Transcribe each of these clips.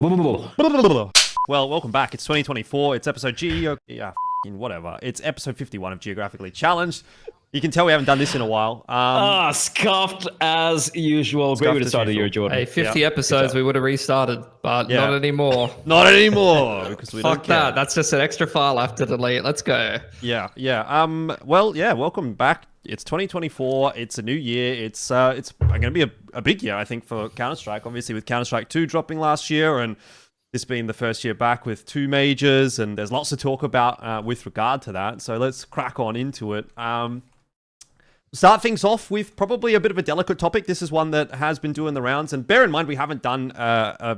Well, welcome back. It's 2024. It's episode whatever. It's episode 51 of Geographically Challenged. You can tell we haven't done this in a while. Scuffed as usual. Great way to start the year, Jordan. Hey, 50 episodes, we would have restarted, but not anymore. Not anymore, because we Fuck don't care. that. That's just an extra file I have to delete. Let's go. Welcome back. It's 2024. It's a new year. It's going to be a big year, I think, for Counter-Strike. Obviously, with Counter-Strike 2 dropping last year, and this being the first year back with 2 majors, and there's lots to talk about with regard to that. So let's crack on into it. Start things off with probably a bit of a delicate topic. This is one that has been doing the rounds, and bear in mind we haven't done a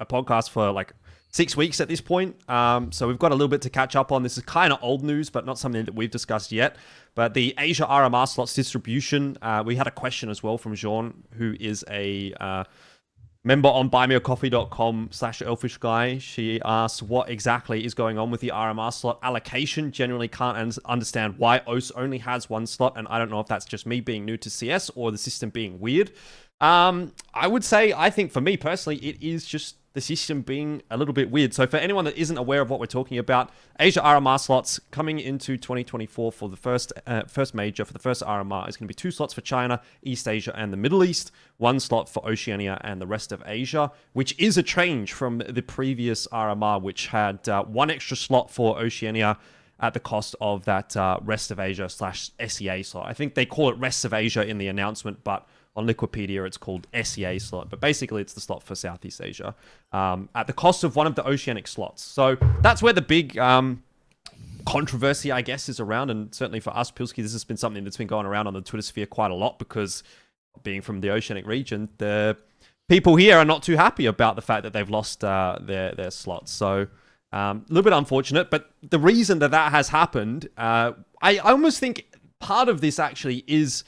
podcast for like 6 weeks at this point. So we've got a little bit to catch up on. This is kind of old news, but not something that we've discussed yet. But the Asia RMR slots distribution, we had a question as well from Jean, who is a member on buymeacoffee.com/Elfishguy. She asked what exactly is going on with the RMR slot allocation. Generally can't understand why OS only has 1 slot, and I don't know if that's just me being new to CS or the system being weird. I would say, I think for me personally, it is just the system being a little bit weird. So for anyone that isn't aware of what we're talking about, Asia RMR slots coming into 2024 for the first major, for the first RMR, is going to be 2 slots for China, East Asia, and the Middle East, 1 slot for Oceania and the rest of Asia, which is a change from the previous RMR, which had 1 extra slot for Oceania at the cost of that rest of Asia / SEA slot. I think they call it rest of Asia in the announcement, but on Liquipedia, it's called SEA slot, but basically it's the slot for Southeast Asia at the cost of 1 of the oceanic slots. So that's where the big controversy, I guess, is around. And certainly for us, Pilski, this has been something that's been going around on the Twitter sphere quite a lot, because being from the oceanic region, the people here are not too happy about the fact that they've lost their slots. So a little bit unfortunate, but the reason that has happened, I almost think part of this actually is,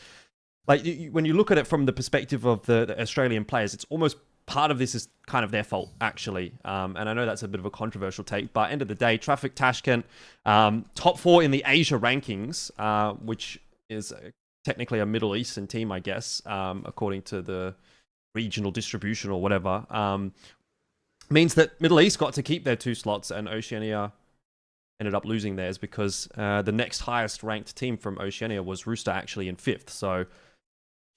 like, when you look at it from the perspective of the Australian players, it's almost part of this is kind of their fault, actually. And I know that's a bit of a controversial take, but end of the day, Traffic Tashkent, top 4 in the Asia rankings, which is technically a Middle Eastern team, I guess, according to the regional distribution or whatever, means that Middle East got to keep their 2 slots, and Oceania ended up losing theirs, because the next highest ranked team from Oceania was Rooster, actually, in 5th. So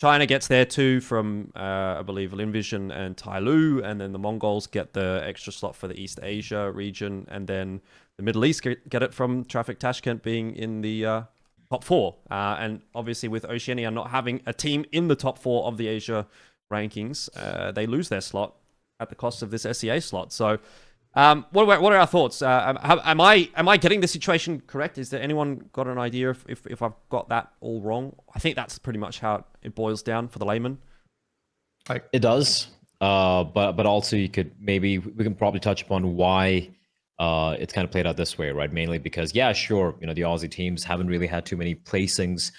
China gets their 2 from, I believe, Linvision and Tailu, and then the Mongols get the extra slot for the East Asia region, and then the Middle East get it from Traffic Tashkent being in the top 4. And obviously with Oceania not having a team in the top 4 of the Asia rankings, they lose their slot at the cost of this SEA slot. So what are our thoughts? Am I getting the situation correct? Is there anyone got an idea if I've got that all wrong? I think that's pretty much how it boils down for the layman. It does, but also we can probably touch upon why it's kind of played out this way, right? Mainly because, yeah, sure, the Aussie teams haven't really had too many placings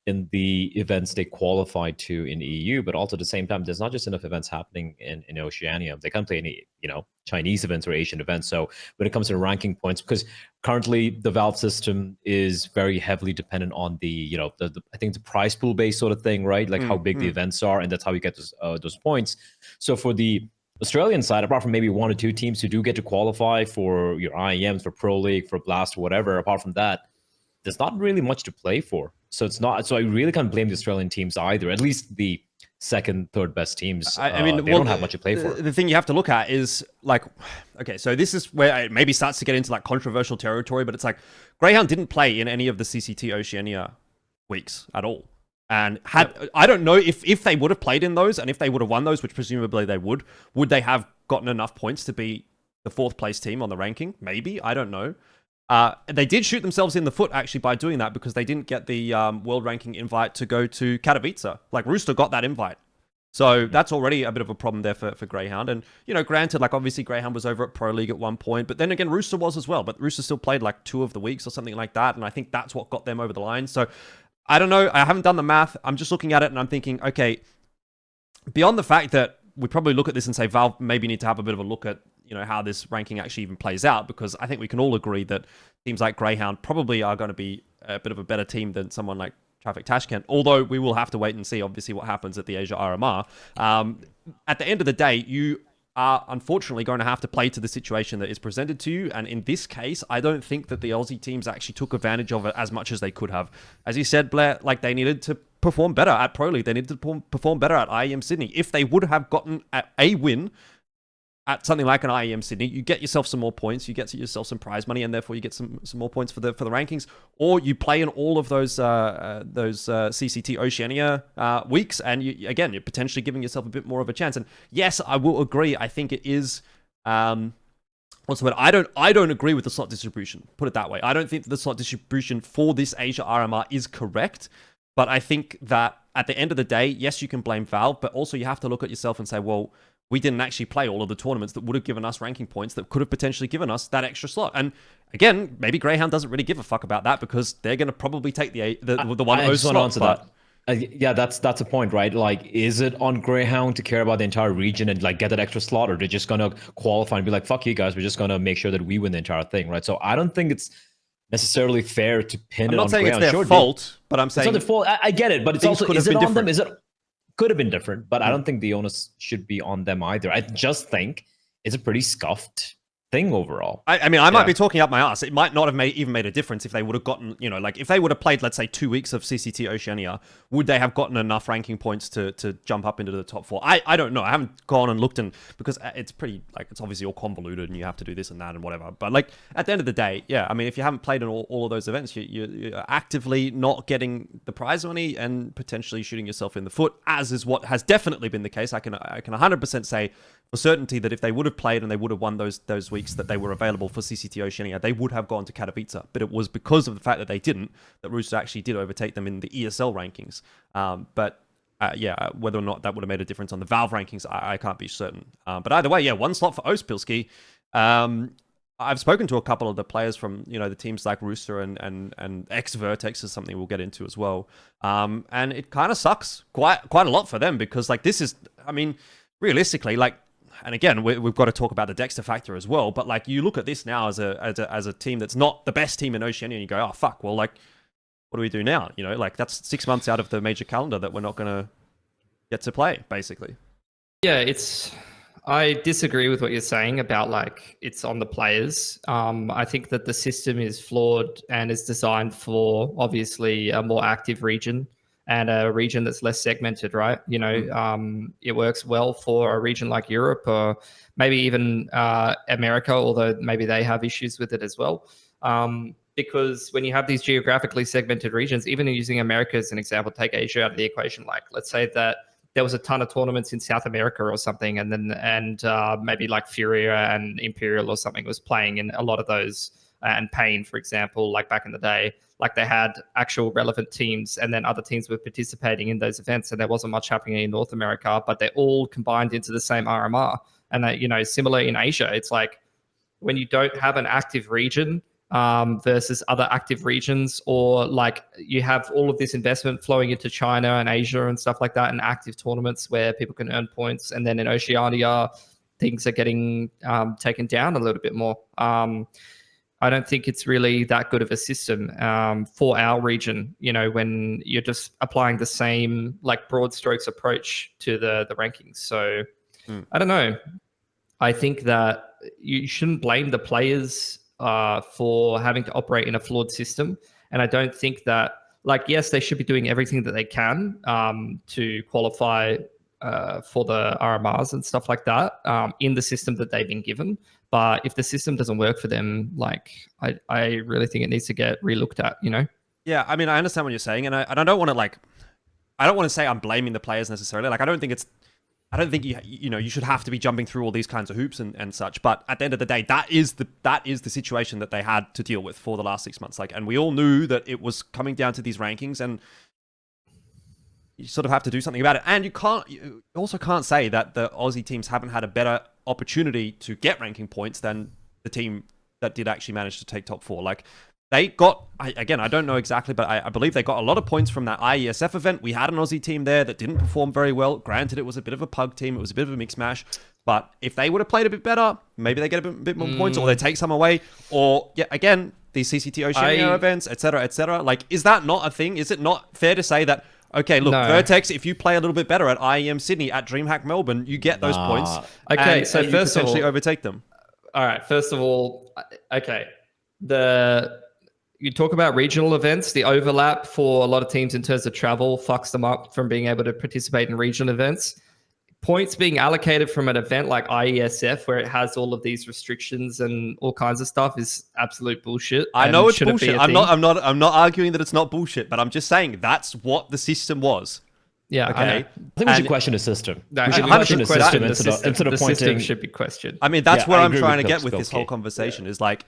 in the events they qualified to in EU, but also at the same time, there's not just enough events happening in Oceania. They can't play any, Chinese events or Asian events. So when it comes to ranking points, because currently the Valve system is very heavily dependent on the, I think the prize pool based sort of thing, right? Like how big the events are, and that's how you get those points. So for the Australian side, apart from maybe 1 or 2 teams who do get to qualify for your IEMs, for Pro League, for Blast, or whatever, apart from that, there's not really much to play for. So it's not. So I really can't blame the Australian teams either. At least the 2nd, 3rd best teams. I mean, they don't have much to play for. The thing you have to look at is, like, okay, so this is where it maybe starts to get into like controversial territory, but it's like Grayhound didn't play in any of the CCT Oceania weeks at all. And I don't know if they would have played in those, and if they would have won those, which presumably they would they have gotten enough points to be the 4th place team on the ranking? Maybe, I don't know. They did shoot themselves in the foot, actually, by doing that, because they didn't get the world ranking invite to go to Katowice. Like, Rooster got that invite. So that's already a bit of a problem there for Grayhound. And, granted, like, obviously Grayhound was over at Pro League at one point, but then again, Rooster was as well. But Rooster still played like 2 of the weeks or something like that, and I think that's what got them over the line. So I don't know. I haven't done the math. I'm just looking at it and I'm thinking, okay, beyond the fact that we probably look at this and say Valve maybe need to have a bit of a look at, how this ranking actually even plays out, because I think we can all agree that teams like Grayhound probably are going to be a bit of a better team than someone like Traffic Tashkent, although we will have to wait and see, obviously, what happens at the Asia RMR. At the end of the day, you are unfortunately going to have to play to the situation that is presented to you. And in this case, I don't think that the Aussie teams actually took advantage of it as much as they could have. As you said, Bleh, like they needed to perform better at Pro League. They needed to perform better at IEM Sydney. If they would have gotten a win at something like an IEM Sydney, you get yourself some more points, you get yourself some prize money, and therefore you get some more points for the rankings. Or you play in all of those CCT Oceania weeks, and you're potentially giving yourself a bit more of a chance. And yes, I will agree. I think it is. What's the word? I don't agree with the slot distribution. Put it that way. I don't think the slot distribution for this Asia RMR is correct. But I think that at the end of the day, yes, you can blame Valve, but also you have to look at yourself and say, well, we didn't actually play all of the tournaments that would have given us ranking points that could have potentially given us that extra slot. And again, maybe Grayhound doesn't really give a fuck about that because they're going to probably take the one O slot. Answer that. Yeah, that's a point, right? Like, is it on Grayhound to care about the entire region and like get that extra slot, or they're just going to qualify and be like, fuck you guys, we're just going to make sure that we win the entire thing, right? So I don't think it's necessarily fair to pin it on Grayhound. I'm not saying it's their fault, but I'm saying it's not their fault. I get it, but it's also, is it on them? Is it could have been different, but I don't think the onus should be on them either. I just think it's a pretty scuffed thing overall. I mean, I might be talking up my ass. It might not have even made a difference if they would have gotten, like if they would have played, let's say, 2 weeks of CCT Oceania, would they have gotten enough ranking points to jump up into the top 4? I don't know. I haven't gone and looked, because it's pretty, like, it's obviously all convoluted and you have to do this and that and whatever. But like at the end of the day, yeah, I mean, if you haven't played in all of those events, you're actively not getting the prize money and potentially shooting yourself in the foot, as is what has definitely been the case. I can 100% say for certainty that if they would have played and they would have won those weeks that they were available for CCT Oceania, they would have gone to Katowice. But it was because of the fact that they didn't that Rooster actually did overtake them in the ESL rankings. Whether or not that would have made a difference on the Valve rankings, I can't be certain. But either way, yeah, one slot for Pilski. I've spoken to a couple of the players from the teams like Rooster and Vertex is something we'll get into as well. And it kind of sucks quite a lot for them because like this is, I mean, realistically, like. And again, we've got to talk about the Dexter factor as well. But like, you look at this now as a team that's not the best team in Oceania, and you go, oh fuck, well, like, what do we do now? Like that's 6 months out of the major calendar that we're not going to get to play, basically. Yeah, I disagree with what you're saying about like it's on the players. I think that the system is flawed and is designed for obviously a more active region. And a region that's less segmented, right? It works well for a region like Europe or maybe even America, although maybe they have issues with it as well. Because when you have these geographically segmented regions, even using America as an example, take Asia out of the equation. Like, let's say that there was a ton of tournaments in South America or something, and maybe like Furia and Imperial or something was playing in a lot of those, and Pain, for example, like back in the day. Like they had actual relevant teams and then other teams were participating in those events and there wasn't much happening in North America, but they're all combined into the same RMR. And that, similar in Asia, it's like when you don't have an active region versus other active regions, or like you have all of this investment flowing into China and Asia and stuff like that, and active tournaments where people can earn points. And then in Oceania, things are getting taken down a little bit more. I don't think it's really that good of a system for our region, when you're just applying the same like broad strokes approach to the rankings. So I don't know. I think that you shouldn't blame the players for having to operate in a flawed system. And I don't think that, like, yes, they should be doing everything that they can to qualify for the RMRs and stuff like that in the system that they've been given. But if the system doesn't work for them, like, I really think it needs to get relooked at, Yeah, I mean, I understand what you're saying, and I don't want to I don't want to say I'm blaming the players necessarily. Like, I don't think you should have to be jumping through all these kinds of hoops and such. But at the end of the day, that is the situation that they had to deal with for the last 6 months. Like, and we all knew that it was coming down to these rankings, and you sort of have to do something about it. And you also can't say that the Aussie teams haven't had a better opportunity to get ranking points than the team that did actually manage to take top 4. Like, they got, again, I don't know exactly, but I believe they got a lot of points from that IESF event. We had an Aussie team there that didn't perform very well. Granted, it was a bit of a pug team. It was a bit of a mix mash. But if they would have played a bit better, maybe they get a bit more points, or they take some away. Or, yeah, again, these CCT Oceania events, etc., etc. Like, is that not a thing? Is it not fair to say that Okay, look, No. Vertex, if you play a little bit better at IEM Sydney, at DreamHack Melbourne, you get those points. Okay, and so you first of potentially all- overtake them. All right. First of all, okay, you talk about regional events. The overlap for a lot of teams in terms of travel fucks them up from being able to participate in regional events. Points being allocated from an event like IESF, where it has all of these restrictions and all kinds of stuff, is absolute bullshit. I know and it's shouldn't be bullshit. a thing. I'm not arguing that it's not bullshit, but I'm just saying that's what the system was. Yeah, Okay. I know. I think we should question the system. No, We should we question should the system the instead system. of The system pointing. should be questioned. I mean, that's Yeah, what I I'm agree trying with to get with this whole Pilski. conversation is like,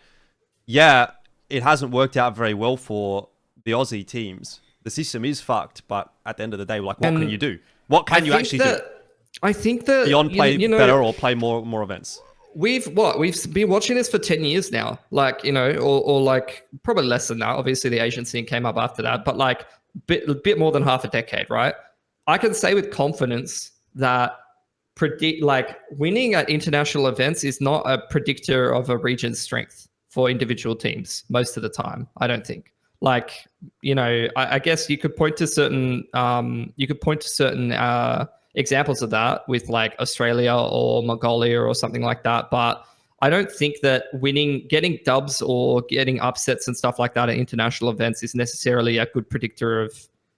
yeah, it hasn't worked out very well for the Aussie teams. The system is fucked, but at the end of the day, like, what can you do? What can you actually do? I think that Beyond play you know, better or play more events? We've been watching this for 10 years now, like, you know, or like probably less than that. Obviously the Asian scene came up after that, but like a bit more than half a decade, right? I can say with confidence that winning at international events is not a predictor of a region's strength for individual teams most of the time. I don't think. Like, you know, I guess you could point to certain examples of that with like Australia or Mongolia or something like that, but I don't think that getting dubs or getting upsets and stuff like that at international events is necessarily a good predictor of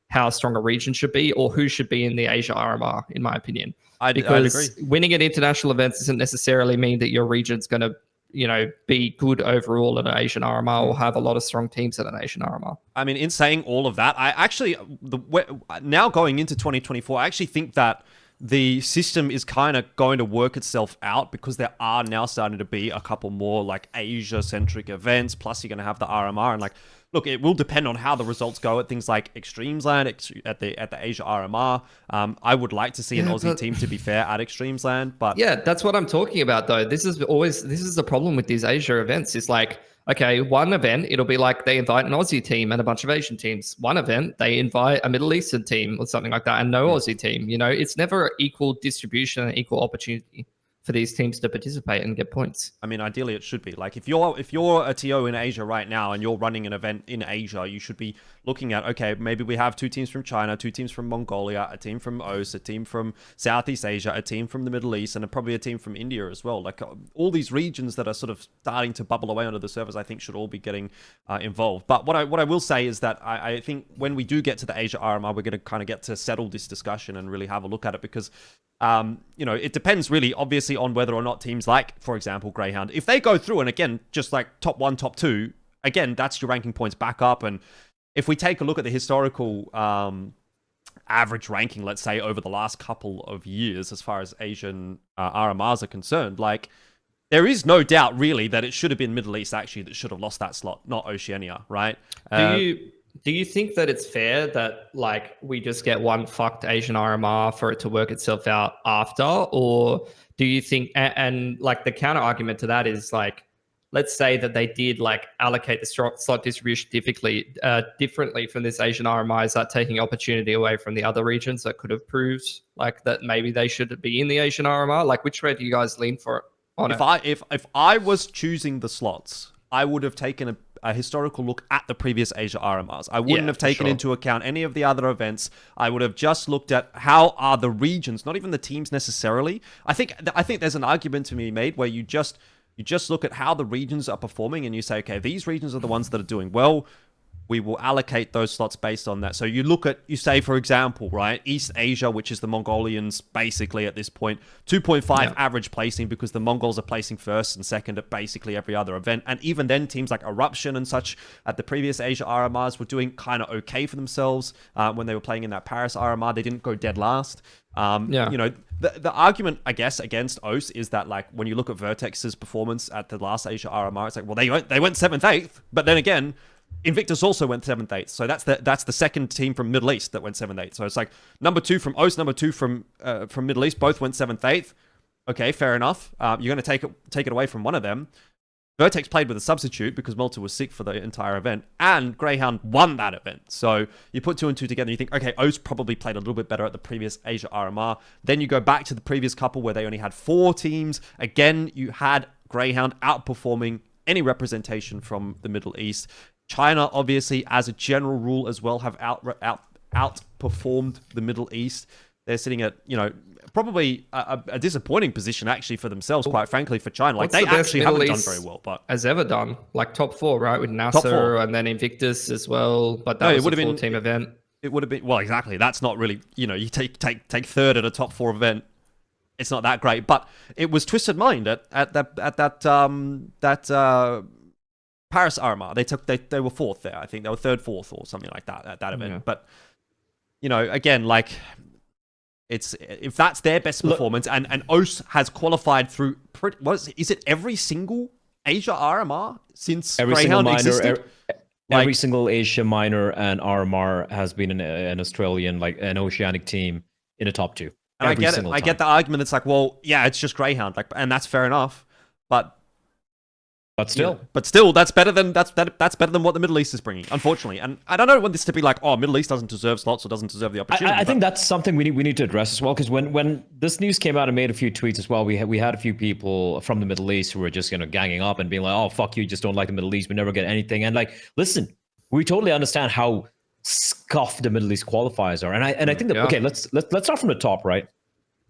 how strong a region should be or who should be in the Asia RMR, in my opinion. I'd Because agree. winning at international events doesn't necessarily mean that your region's going to, you know, be good overall at an Asian RMR or have a lot of strong teams at an Asian RMR. I mean, in saying all of that, I actually, now going into 2024, I actually think that the system is kind of going to work itself out because there are now starting to be a couple more like Asia-centric events. Plus, you're going to have the RMR and like, look, it will depend on how the results go at things like EXTREMESLAND at the Asia RMR. I would like to see an Aussie team, to be fair, at EXTREMESLAND, but yeah, that's what I'm talking about though. This is the problem with these Asia events. Is like, okay, one event it'll be like they invite an Aussie team and a bunch of Asian teams. One event they invite a Middle Eastern team or something like that and no Aussie team. You know, it's never equal distribution and equal opportunity for these teams to participate and get points. I mean, ideally it should be. Like if you're a TO in Asia right now and you're running an event in Asia, you should be looking at, okay, maybe we have 2 teams from China, 2 teams from Mongolia, a team from OS, a team from Southeast Asia, a team from the Middle East, and probably a team from India as well. Like all these regions that are sort of starting to bubble away onto the servers, I think should all be getting involved. But what I will say is that I think when we do get to the Asia RMR, we're going to kind of get to settle this discussion and really have a look at it because you know, it depends really, obviously, on whether or not teams like, for example, Grayhound, if they go through and again, just like top 1, top 2, again, that's your ranking points back up. And if we take a look at the historical average ranking, let's say over the last couple of years, as far as Asian RMRs are concerned, like there is no doubt really that it should have been Middle East actually that should have lost that slot, not Oceania, right? Do you think that it's fair that like we just get one fucked Asian RMR for it to work itself out after, or do you think and like the counter argument to that is like, let's say that they did like allocate the slot distribution differently from this Asian RMR, is that taking opportunity away from the other regions that could have proved like that maybe they should be in the Asian RMR? Like which way do you guys lean for it? If I was choosing the slots, I would have taken a historical look at the previous Asia RMRs. I wouldn't have taken into account any of the other events. I would have just looked at how are the regions, not even the teams necessarily. I think there's an argument to be made where you just look at how the regions are performing and you say, okay, these regions are the ones that are doing well. We will allocate those slots based on that. So you say, for example, right, East Asia, which is the Mongolians basically at this point, 2.5 average placing because the Mongols are placing first and second at basically every other event. And even then, teams like Eruption and such at the previous Asia RMRs were doing kind of okay for themselves when they were playing in that Paris RMR. They didn't go dead last. You know, the argument, I guess, against OS is that, like, when you look at Vertex's performance at the last Asia RMR, it's like, well, they went 7th, 8th, but then again, Invictus also went 7th, 8th. So that's the second team from Middle East that went 7th, 8th. So it's like number 2 from OS, number 2 from Middle East, both went 7th, 8th. Okay, fair enough. You're going to take it away from one of them. Vertex played with a substitute because Malta was sick for the entire event, and Grayhound won that event. So you put 2 and 2 together and you think, okay, OS probably played a little bit better at the previous Asia RMR. Then you go back to the previous couple where they only had 4 teams. Again, you had Grayhound outperforming any representation from the Middle East. China, obviously, as a general rule as well, have outperformed the Middle East. They're sitting at, probably a disappointing position actually for themselves, quite frankly, for China. Like, they actually haven't done very well, but has ever done like top 4, right? With Nasser and then Invictus as well. But that was a 4-team event. It would have been, well, exactly. That's not really, you take third at a top 4 event. It's not that great, but it was Twisted Mind at that Paris RMR. They were 4th there. I think they were 3rd, 4th, or something like that at that event. Yeah. But again, like, if that's their best performance, and OS has qualified through is it every single Asia RMR since Grayhound existed? Every single Asia minor and RMR has been an Australian, like an oceanic team in the top 2. And I get it. I get the argument. It's like, well, yeah, it's just Grayhound, like, and that's fair enough, but still, that's better than what the Middle East is bringing, unfortunately. And I don't want this to be like, oh, Middle East doesn't deserve slots or doesn't deserve the opportunity. I think that's something we need to address as well, because when this news came out and made a few tweets as well, we had a few people from the Middle East who were just ganging up and being like, oh, fuck you just don't like the Middle East, we never get anything. And like, listen, we totally understand how scuffed the Middle East qualifiers are, and I think that okay, let's start from the top, right?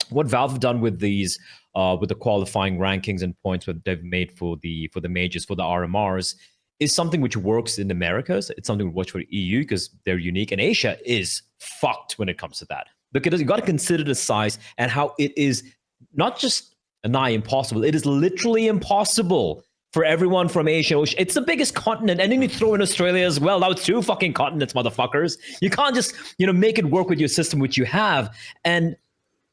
What Valve have done with these with the qualifying rankings and points that they've made for the majors, for the RMRs, is something which works in the Americas. It's something we watch for EU because they're unique, and Asia is fucked when it comes to that. Because you got to consider the size and how it is not just nigh impossible, it is literally impossible for everyone from Asia. It's the biggest continent, and then you throw in Australia as well. Now it's 2 fucking continents, motherfuckers. You can't just make it work with your system which you have. And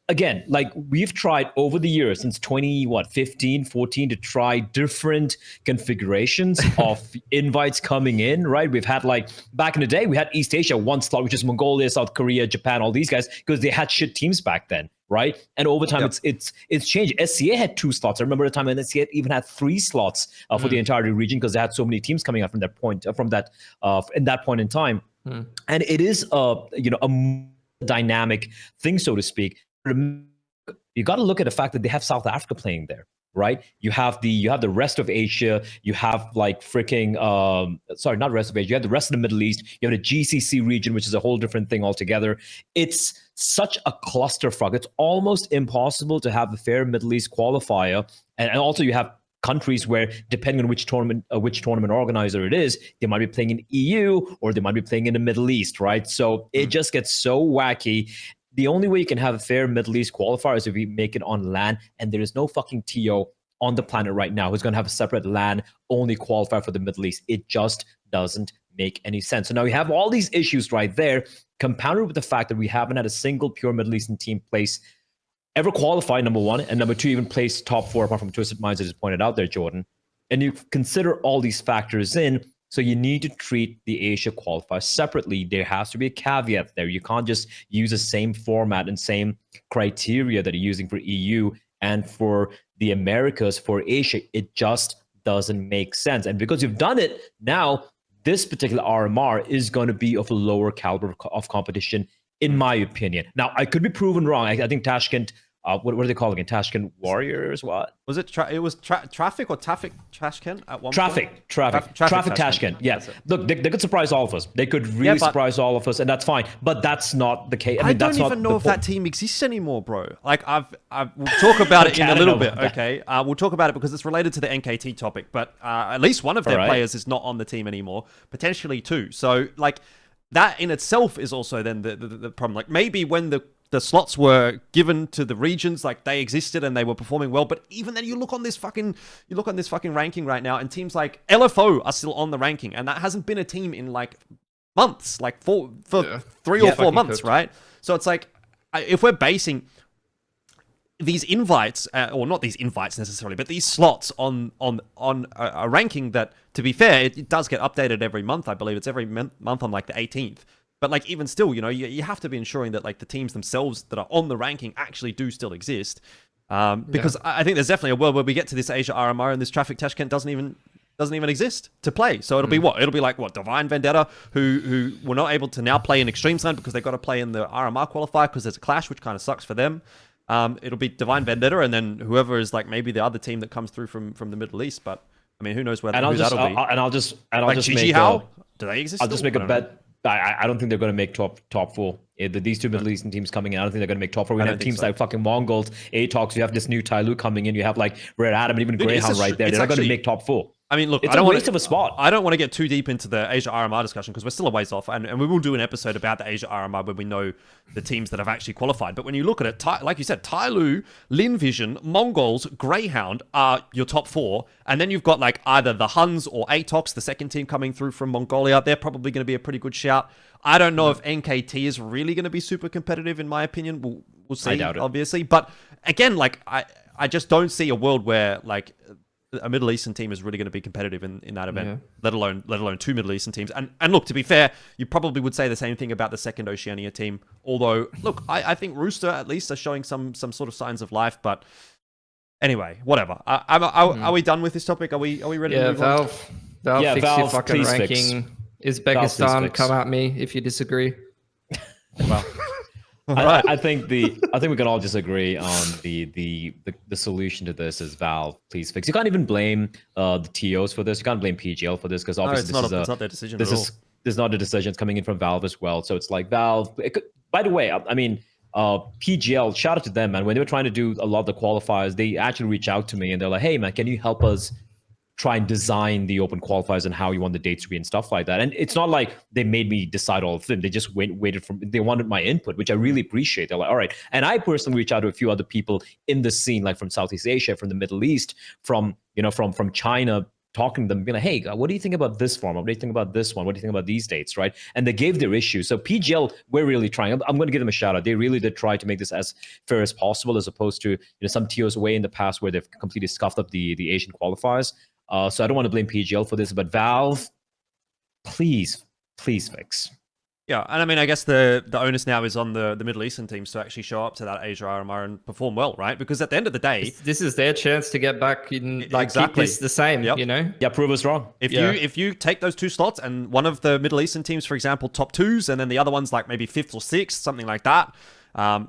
again, like, we've tried over the years since 15, 14 to try different configurations of invites coming in, right? We've had, like, back in the day, we had East Asia 1 slot, which is Mongolia, South Korea, Japan, all these guys, because they had shit teams back then, right? And over time, it's changed. SCA had 2 slots. I remember the time when SCA even had 3 slots for the entire region, because they had so many teams coming out from that point, in that point in time. And it is a dynamic thing, so to speak. You got to look at the fact that they have South Africa playing there, right? You have the rest of Asia. You have like freaking not rest of Asia. You have the rest of the Middle East. You have the GCC region, which is a whole different thing altogether. It's such a clusterfuck. It's almost impossible to have a fair Middle East qualifier, and also you have countries where, depending on which tournament organizer it is, they might be playing in EU or they might be playing in the Middle East, right? So it just gets so wacky. The only way you can have a fair Middle East qualifier is if we make it on LAN, and there is no fucking TO on the planet right now who's going to have a separate LAN-only qualifier for the Middle East. It just doesn't make any sense. So now we have all these issues right there, compounded with the fact that we haven't had a single pure Middle Eastern team ever qualify, number 1, and number 2, even place top 4, apart from Twisted Minds, as you pointed out there, Jordan. And you consider all these factors in, so you need to treat the Asia qualifier separately. There has to be a caveat there. You can't just use the same format and same criteria that you're using for EU and for the Americas for Asia. It just doesn't make sense. And because you've done it, now this particular RMR is going to be of a lower caliber of competition, in my opinion. Now, I could be proven wrong. I think Tashkent, what are they calling it? Tashkent Warriors? What was it? It was Traffic or Tafik Tashkent at one Traffic point? Traffic Tashkent. Yeah. Look, they could surprise all of us. They could really surprise all of us, and that's fine. But that's not the case. I don't even know if that team exists anymore, bro. Like, we'll talk about it in a little bit, okay? We'll talk about it because it's related to the NKT topic. But at least one of their players is not on the team anymore. Potentially 2. So, like, that in itself is also then the problem. Like, maybe when the slots were given to the regions, like, they existed and they were performing well. But even then, you look on this fucking ranking right now, and teams like LFO are still on the ranking, and that hasn't been a team in like months, like for 3 or 4 months, right? So it's like, if we're basing these invites, or not these invites necessarily, but these slots on a ranking that, to be fair, it does get updated every month. I believe it's every month on like the 18th. But like, even still, you have to be ensuring that like the teams themselves that are on the ranking actually do still exist. Because I think there's definitely a world where we get to this Asia RMR and this Traffic Tashkent doesn't even exist to play. So it'll be what? It'll be like what? Divine Vendetta, who were not able to now play in eXTREMESLAND because they've got to play in the RMR qualifier because there's a clash, which kind of sucks for them. It'll be Divine Vendetta, and then whoever is like maybe the other team that comes through from the Middle East. But I mean, who knows where that'll be? And I'll just like make GG How? Do they exist? I'll just make a bet. I don't think they're going to make top four. These two Middle Eastern teams coming in, I don't think they're going to make top four. We have teams like fucking Mongols, Atox. You have this new Tyloo coming in. You have like Red Adam and even Grayhound right there. They're not going to make top four. I mean, look, it's I don't a waste wanna, of a spot. I don't want to get too deep into the Asia RMR discussion because we're still a ways off, and we will do an episode about the Asia RMR when we know the teams that have actually qualified. But when you look at it, like you said, Tyloo, Lin Vision, Mongols, Grayhound are your top four, and then you've got like either the Huns or Atox, the second team coming through from Mongolia. They're probably going to be a pretty good shout. I don't know if NKT is really going to be super competitive, in my opinion. We'll see, I doubt it. obviously. But again, like I just don't see a world where like a Middle Eastern team is really going to be competitive in that event, let alone two Middle Eastern teams. And look, to be fair, you probably would say the same thing about the second Oceania team. Although, look, I think Rooster at least are showing some sort of signs of life. But anyway, whatever. Are we done with this topic? Are we ready to move on? Valve, fix your Valve, fucking ranking. Uzbekistan, come at me if you disagree. Well, I think we can all just agree on the solution to this is Valve. Please fix. You can't even blame the TOs for this. You can't blame PGL for this because obviously it's not their decision. This is not a decision. It's coming in from Valve as well. So it's like Valve. By the way, I mean PGL. Shout out to them, man. When they were trying to do a lot of the qualifiers, they actually reached out to me and they're like, "Hey, man, can you help us try and design the open qualifiers and how you want the dates to be and stuff like that?" And it's not like they made me decide all of them. They just waited they wanted my input, which I really appreciate. They're like, all right. And I personally reached out to a few other people in the scene, like from Southeast Asia, from the Middle East, from China, talking to them, being like, hey, what do you think about this format? What do you think about this one? What do you think about these dates, right? And they gave their issues. So PGL, we're really trying. I'm going to give them a shout out. They really did try to make this as fair as possible, as opposed to some TOs way in the past where they've completely scuffed up the Asian qualifiers. So I don't want to blame PGL for this, but Valve, please fix. Yeah, and I mean, I guess the onus now is on the Middle Eastern teams to actually show up to that Asia RMR and perform well, right? Because at the end of the day, this is their chance to get back in, like, keep this the same, you know? Yeah, prove us wrong. If you take those two slots and one of the Middle Eastern teams, for example, top twos, and then the other one's like maybe fifth or sixth, something like that,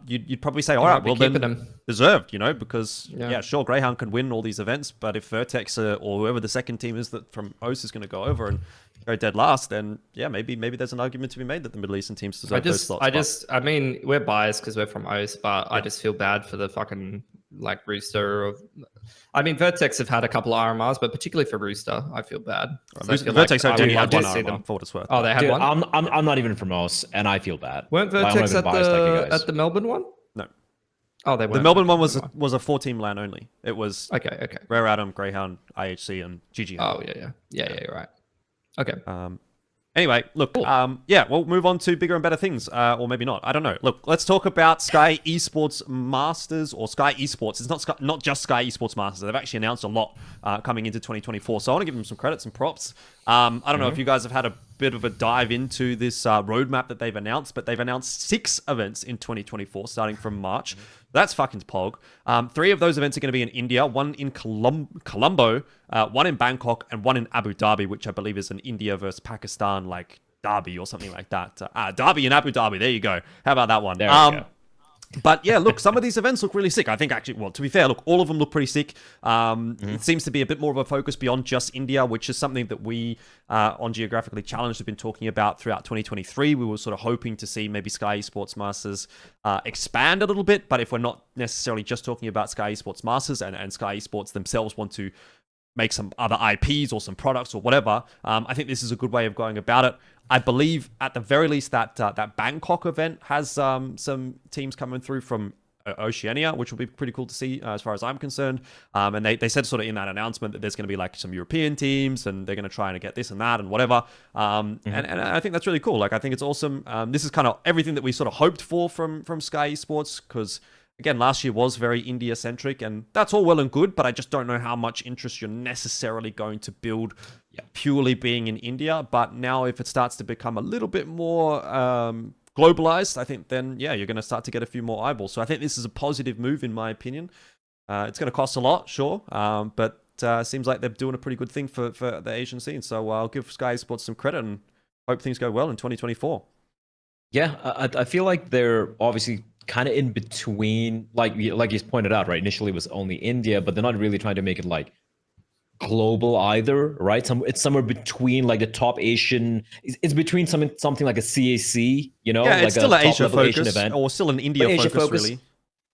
you'd probably say, all right, well then deserved, because sure, Grayhound can win all these events, but if Vertex or whoever the second team is that from OS is going to go over and go dead last, then maybe there's an argument to be made that the Middle Eastern teams deserve those slots. I mean, we're biased because we're from OS, but I just feel bad for the fucking like Rooster. I mean, Vertex have had a couple of RMRs, but particularly for Rooster, I feel bad. Vertex only had one RMR, for what it's worth. Oh, they had one? I'm not even from OS, and I feel bad. Weren't Vertex at the Melbourne one? No. Oh, they weren't. The Melbourne one was a 4-team LAN only. It was okay. Rare Atom, Grayhound, IHC, and GG. Oh, yeah, you're right. Okay. Anyway, look, cool. We'll move on to bigger and better things, or maybe not. I don't know. Look, let's talk about Skyesports Masters or Skyesports. It's not just Skyesports Masters. They've actually announced a lot coming into 2024. So I want to give them some credit, some props. I don't know if you guys have had a bit of a dive into this roadmap that they've announced, but they've announced 6 events in 2024, starting from March. That's fucking pog. 3 of those events are going to be in India, 1 in Colombo, 1 in Bangkok, and 1 in Abu Dhabi, which I believe is an India versus Pakistan like derby or something like that. Derby in Abu Dhabi. There you go. How about that one? There we go. But yeah, look, some of these events look really sick. I think actually, well, to be fair, look, all of them look pretty sick. It seems to be a bit more of a focus beyond just India, which is something that we on Geographically Challenged have been talking about throughout 2023. We were sort of hoping to see maybe Skyesports Masters expand a little bit, but if we're not necessarily just talking about Skyesports Masters and Skyesports themselves want to make some other IPs or some products or whatever, I think this is a good way of going about it. I believe at the very least that Bangkok event has some teams coming through from Oceania, which will be pretty cool to see as far as I'm concerned. And they said sort of in that announcement that there's going to be like some European teams and they're going to try and get this and that and whatever. And I think that's really cool. Like, I think it's awesome. This is kind of everything that we sort of hoped for from Skyesports, because again, last year was very India-centric, and that's all well and good, but I just don't know how much interest you're necessarily going to build purely being in India. But now if it starts to become a little bit more globalized, I think then, you're going to start to get a few more eyeballs. So I think this is a positive move, in my opinion. It's going to cost a lot, sure, but seems like they're doing a pretty good thing for the Asian scene. So I'll give Skyesports some credit and hope things go well in 2024. Yeah, I feel like they're obviously kind of in between, like you pointed out, right? Initially it was only India, but they're not really trying to make it like global either, right? It's somewhere between like the top Asian. It's between something like a CAC, Yeah, like it's still a an top Asia level Asian focus, event, or still an India but Asia focus, focus. really.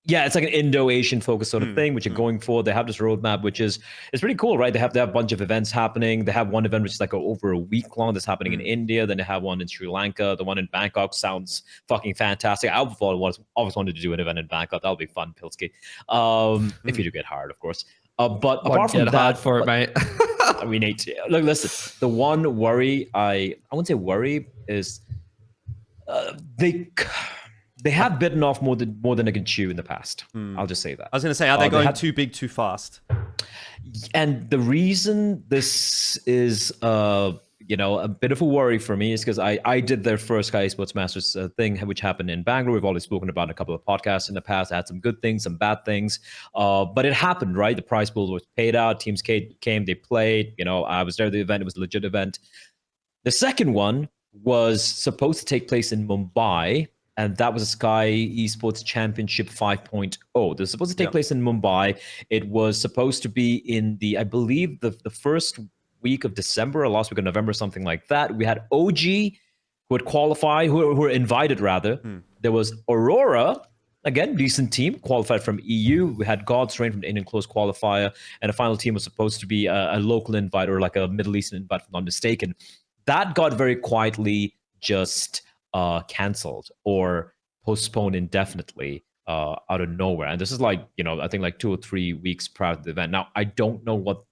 Yeah, it's like an Indo-Asian focus sort of thing, which are going for. They have this roadmap, which is it's pretty cool, right? They have a bunch of events happening. They have one event which is like over a week long that's happening in India. Then they have one in Sri Lanka. The one in Bangkok sounds fucking fantastic. I always wanted to do an event in Bangkok. That'll be fun, Pilski. If you do get hired, of course. But apart from get hard that, for it, mate. we need to look. Listen, the one worry I wouldn't say worry is they have bitten off more than they can chew in the past. I'll just say that. I was going to say, are they going too big too fast? And the reason this is a bit of a worry for me is because I did their first Skyesports Masters thing, which happened in Bangalore. We've already spoken about in a couple of podcasts in the past. I had some good things, some bad things, but it happened, right? The prize pool was paid out. Teams came, they played. I was there at the event. It was a legit event. The second one was supposed to take place in Mumbai, and that was a Skyesports Championship 5.0. They're supposed to take place in Mumbai. It was supposed to be in I believe, the first week of December or last week of November, something like that. We had OG who had qualified, who were invited rather. There was Aurora, again, decent team, qualified from EU. We had God's Reign from the Indian Close qualifier, and the final team was supposed to be a local invite or like a Middle Eastern invite, if I'm not mistaken. That got very quietly just canceled or postponed indefinitely out of nowhere. And this is like, I think like 2 or 3 weeks prior to the event. Now, I don't know what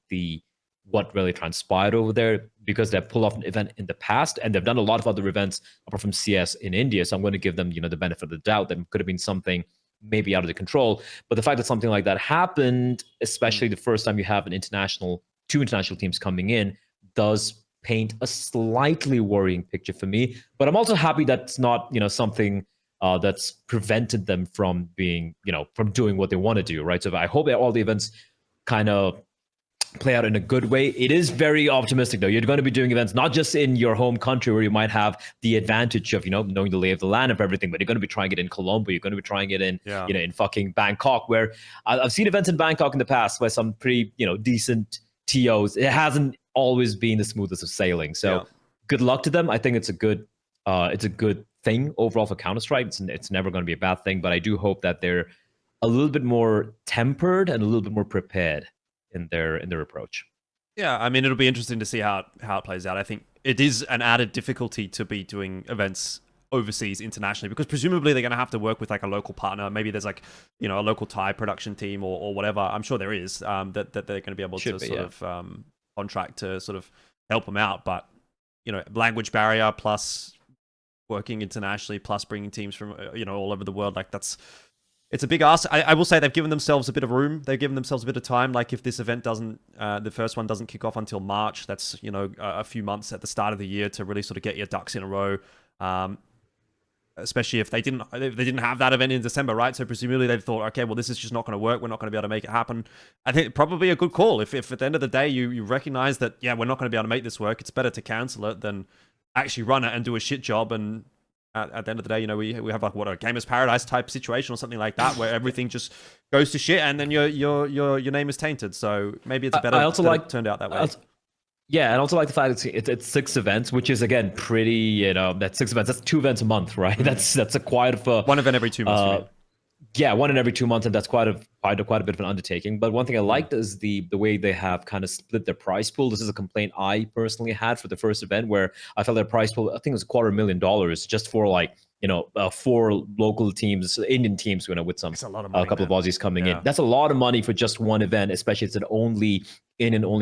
really transpired over there, because they've pulled off an event in the past and they've done a lot of other events apart from CS in India. So I'm going to give them, the benefit of the doubt that it could have been something maybe out of the control. But the fact that something like that happened, especially the first time you have two international teams coming in, does paint a slightly worrying picture for me. But I'm also happy that's not, something that's prevented them from being, from doing what they want to do, right? So I hope that all the events kind of play out in a good way. It is very optimistic, though. You're going to be doing events not just in your home country where you might have the advantage of, knowing the lay of the land of everything, but you're going to be trying it in Colombo. You're going to be trying it in, in fucking Bangkok, where I've seen events in Bangkok in the past by some pretty, decent TOs. It hasn't always been the smoothest of sailing. So good luck to them. I think it's a good thing overall for Counter-Strike. It's never going to be a bad thing, but I do hope that they're a little bit more tempered and a little bit more prepared in their approach. Yeah, I mean, it'll be interesting to see how it plays out. I think it is an added difficulty to be doing events overseas internationally, because presumably they're going to have to work with like a local partner. Maybe there's like, a local Thai production team or whatever. I'm sure there is that they're going to be able to contract to sort of help them out. But, language barrier plus working internationally plus bringing teams from, all over the world, like it's a big ask. I will say they've given themselves a bit of room. They've given themselves a bit of time. Like if this event the first one doesn't kick off until March, that's, a few months at the start of the year to really sort of get your ducks in a row. Especially if they didn't have that event in December, right? So presumably they've thought, okay, well, this is just not going to work. We're not going to be able to make it happen. I think probably a good call. If at the end of the day you recognize that, we're not going to be able to make this work, it's better to cancel it than actually run it and do a shit job. And at the end of the day, we have like a Gamers Paradise type situation or something like that, where everything just goes to shit and then your name is tainted. So maybe it's better that it turned out that way. Yeah, and also like the fact it's 6 events, which is again pretty, that's 6 events. That's 2 events a month, right? That's a quite of a 1 event every 2 months. Yeah, 1 in every 2 months, and that's quite a bit of an undertaking. But one thing I liked is the way they have kind of split their prize pool. This is a complaint I personally had for the first event, where I felt their prize pool, I think it was $250,000 just for like 4 local teams, Indian teams, with some a couple of Aussies coming in. That's a lot of money for just one event, especially it's an only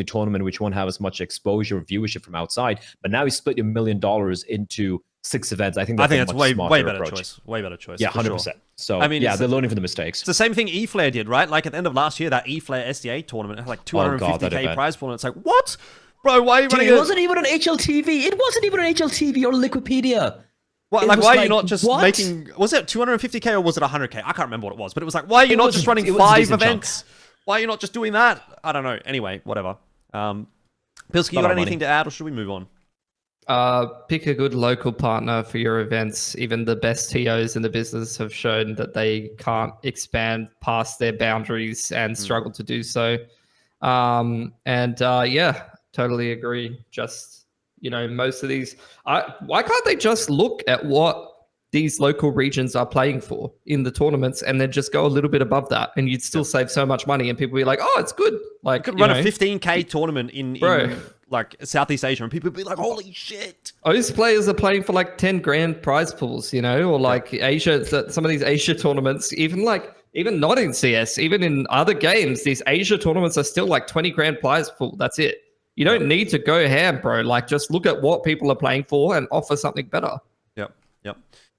tournament, which won't have as much exposure or viewership from outside. But now he split $1 million into 6 events. I think that's way better choice. Way better choice. Yeah, 100%. Sure. So I mean, they're learning from the mistakes. It's the same thing eFlare did, right? Like at the end of last year, that eFlare SDA tournament had like $250K prize pool, and it's like, what, bro? Why are you running? It wasn't even on HLTV. It wasn't even on HLTV or Liquipedia. What, like, why are you not just making? Was it 250K or was it 100K? I can't remember what it was, but it was like, why are you not just running 5 events? Why are you not just doing that? I don't know. Anyway, whatever. Pilski, you got anything to add, or should we move on? Pick a good local partner for your events. Even the best TOs in the business have shown that they can't expand past their boundaries and struggle to do so. Yeah, totally agree. Just, most of these, why can't they just look at what these local regions are playing for in the tournaments and then just go a little bit above that, and you'd still save so much money, and people be like, oh, it's good. Like, you could run a 15K tournament in like Southeast Asia, and people would be like, holy shit. Those players are playing for like 10 grand prize pools, or like Asia, some of these Asia tournaments, even not in CS, even in other games, these Asia tournaments are still like 20 grand prize pool. That's it. You don't need to go ham, bro. Like, just look at what people are playing for and offer something better. Yep.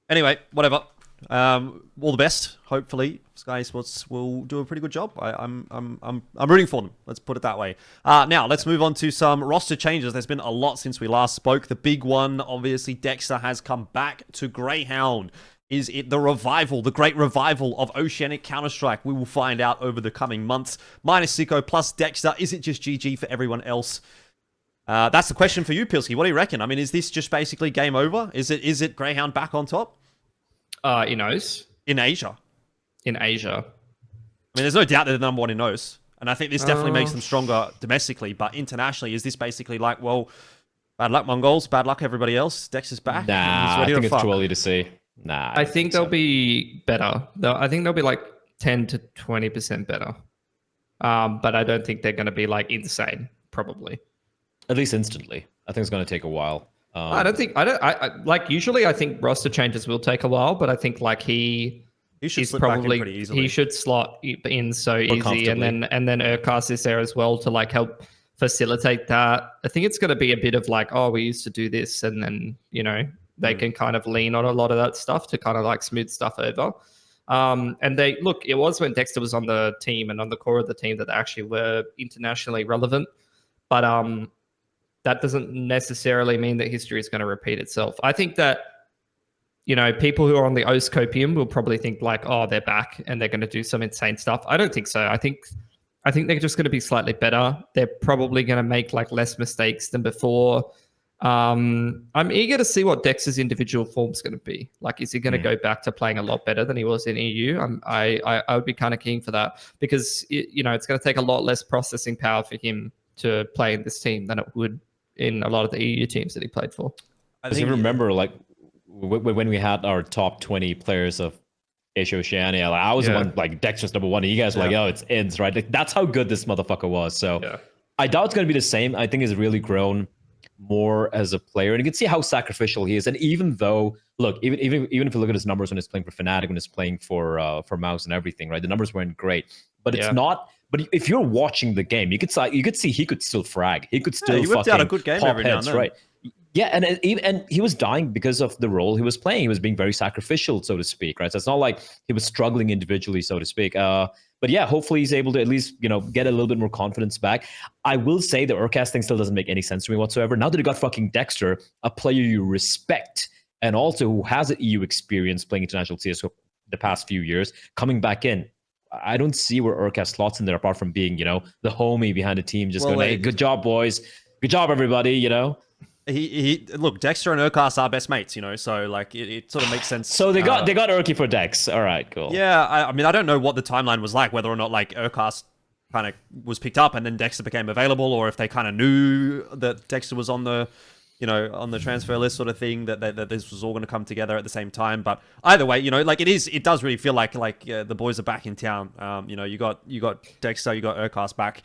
Anyway, whatever. All the best. Hopefully, Skyesports will do a pretty good job. I'm rooting for them. Let's put it that way. Now let's move on to some roster changes. There's been a lot since we last spoke. The big one, obviously, Dexter has come back to Grayhound. Is it the revival, the great revival of Oceanic Counter-Strike? We will find out over the coming months. Minus Sicko plus Dexter. Is it just GG for everyone else? That's the question for you, Pilski. What do you reckon? I mean, is this just basically game over? Is it Grayhound back on top? In OS? In Asia. In Asia. I mean, there's no doubt they're the number one in OS. And I think this definitely makes them stronger domestically. But internationally, is this basically like, well, bad luck, Mongols. Bad luck, everybody else. Dex is back. Nah, I think it's too early to say. Nah. I think they'll be better. I think they'll be like 10 to 20% better. But I don't think they're going to be like insane, probably. At least instantly. I think it's going to take a while. Usually I think roster changes will take a while, but I think like he should slip back in pretty easily. He should slot in so easy, and then Urkas is there as well to like help facilitate that. I think it's going to be a bit of like, oh, we used to do this, and then they can kind of lean on a lot of that stuff to kind of like smooth stuff over. And it was when Dexter was on the team and on the core of the team that they actually were internationally relevant, but that doesn't necessarily mean that history is going to repeat itself. I think that, people who are on the OS copium will probably think like, oh, they're back and they're going to do some insane stuff. I don't think so. I think they're just going to be slightly better. They're probably going to make like less mistakes than before. I'm eager to see what Dex's individual form is going to be. Like, is he going to go back to playing a lot better than he was in EU? I would be kind of keen for that, because it's going to take a lot less processing power for him to play in this team than it would in a lot of the EU teams that he played for. I think remember, like, when we had our top 20 players of Asia Oceania, like, I was the one, like, Dexter's number one, and you guys were like, oh, it's ends, right? Like, that's how good this motherfucker was. So I doubt it's going to be the same. I think he's really grown more as a player, and you can see how sacrificial he is. And even though, look, even if you look at his numbers when he's playing for Fnatic, when he's playing for Mouse and everything, right? The numbers weren't great, but it's not. But if you're watching the game, you could see he could still frag. He could still he whipped out a good game every now and then. Right? Yeah, and he was dying because of the role he was playing. He was being very sacrificial, so to speak, right? So it's not like he was struggling individually, so to speak. But yeah, hopefully he's able to at least, get a little bit more confidence back. I will say the Urkas thing still doesn't make any sense to me whatsoever. Now that you got fucking Dexter, a player you respect, and also who has an EU experience playing international CS the past few years, coming back in, I don't see where Urkas slots in there apart from being, the homie behind the team, just going, hey, good job, boys. Good job, everybody, He look, Dexter and Urkas are best mates, so like it sort of makes sense. So they got Urky for Dex. All right, cool. Yeah, I mean, I don't know what the timeline was like, whether or not like Urkas kind of was picked up and then Dexter became available, or if they kind of knew that Dexter was on the on the transfer list sort of thing, that this was all going to come together at the same time. But either way, like it does really feel like the boys are back in town. You got Dexter, you got Urkas back.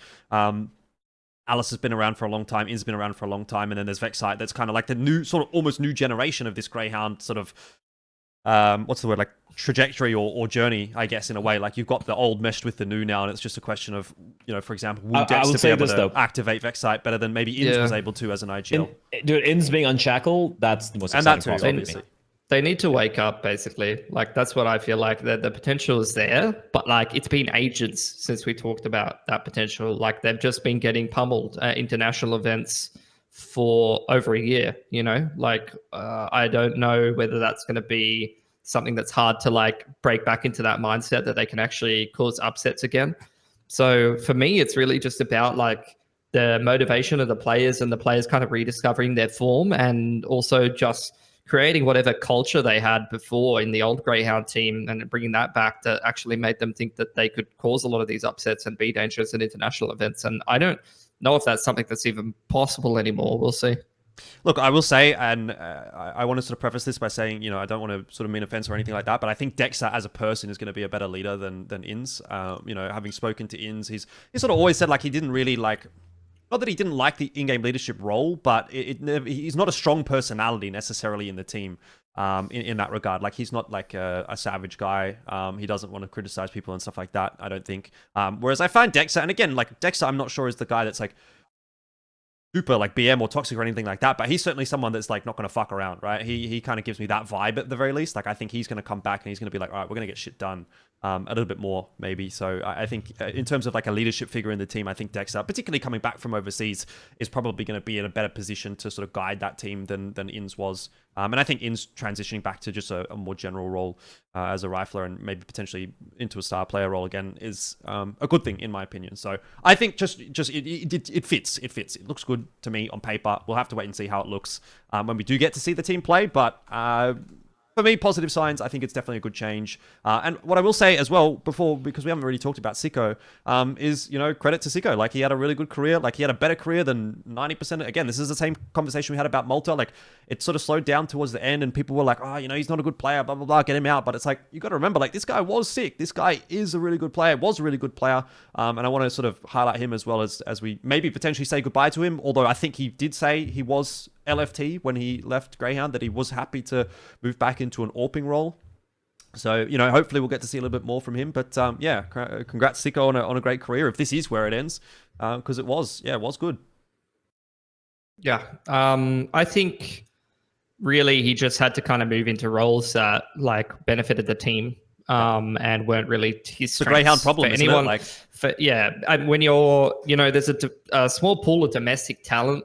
Alice has been around for a long time. In's been around for a long time, and then there's Vexite. That's kind of like the new, sort of almost new generation of this Grayhound sort of, what's the word, like trajectory or journey, I guess, in a way. Like you've got the old meshed with the new now, and it's just a question of, for example, will Dexter be able to activate Vexite better than maybe Ins was able to as an IGL? Dude, Ins being unshackled, that's the most exciting part, obviously. They need to wake up, basically. Like, that's what I feel like. The potential is there, but like it's been ages since we talked about that potential. Like, they've just been getting pummeled at international events for over a year, Like, I don't know whether that's going to be something that's hard to like break back into that mindset that they can actually cause upsets again. So for me, it's really just about like the motivation of the players and the players kind of rediscovering their form, and also just creating whatever culture they had before in the old Grayhound team and bringing that back that actually made them think that they could cause a lot of these upsets and be dangerous at international events. And I don't know if that's something that's even possible anymore. We'll see. Look, I will say, and I want to sort of preface this by saying, you know, I don't want to sort of mean offense or anything like that, but I think Dexter as a person is going to be a better leader than Inns. You know, having spoken to Inns, he's sort of always said like he didn't really like, not that he didn't like the in-game leadership role, but he's not a strong personality necessarily in the team in that regard. Like he's not like a savage guy. He doesn't want to criticize people and stuff like that, I don't think. Whereas I find Dexter, and again, like Dexter, I'm not sure is the guy that's like super like BM or toxic or anything like that, but he's certainly someone that's like not going to fuck around, right? He kind of gives me that vibe at the very least. Like I think he's going to come back and he's going to be like, all right, we're going to get shit done a little bit more maybe. So I think in terms of like a leadership figure in the team, I think Dexter, particularly coming back from overseas, is probably going to be in a better position to sort of guide that team than Inns was. And I think Inns transitioning back to just a more general role as a rifler and maybe potentially into a star player role again is a good thing in my opinion. So I think just it fits. It fits. It looks good to me on paper. We'll have to wait and see how it looks when we do get to see the team play. But for me, positive signs. I think it's definitely a good change. And what I will say as well, before, because we haven't really talked about Sicko, is, you know, credit to Sicko. Like, he had a really good career. Like, he had a better career than 90%. Again, this is the same conversation we had about Malta. Like, it sort of slowed down towards the end, and people were like, oh, you know, he's not a good player, blah, blah, blah, get him out. But it's like, you got to remember, like, this guy was sick. This guy is a really good player, was a really good player. And I want to sort of highlight him as well as we maybe potentially say goodbye to him. Although I think he did say he was LFT when he left Grayhound, that he was happy to move back into an AWPing role. So, you know, hopefully we'll get to see a little bit more from him. But yeah, congrats Sicko on a great career, if this is where it ends, because it was good. Yeah, I think really he just had to kind of move into roles that like benefited the team and weren't really his strengths. The Grayhound problem, isn't it? Like, and when you're, you know, there's a small pool of domestic talent.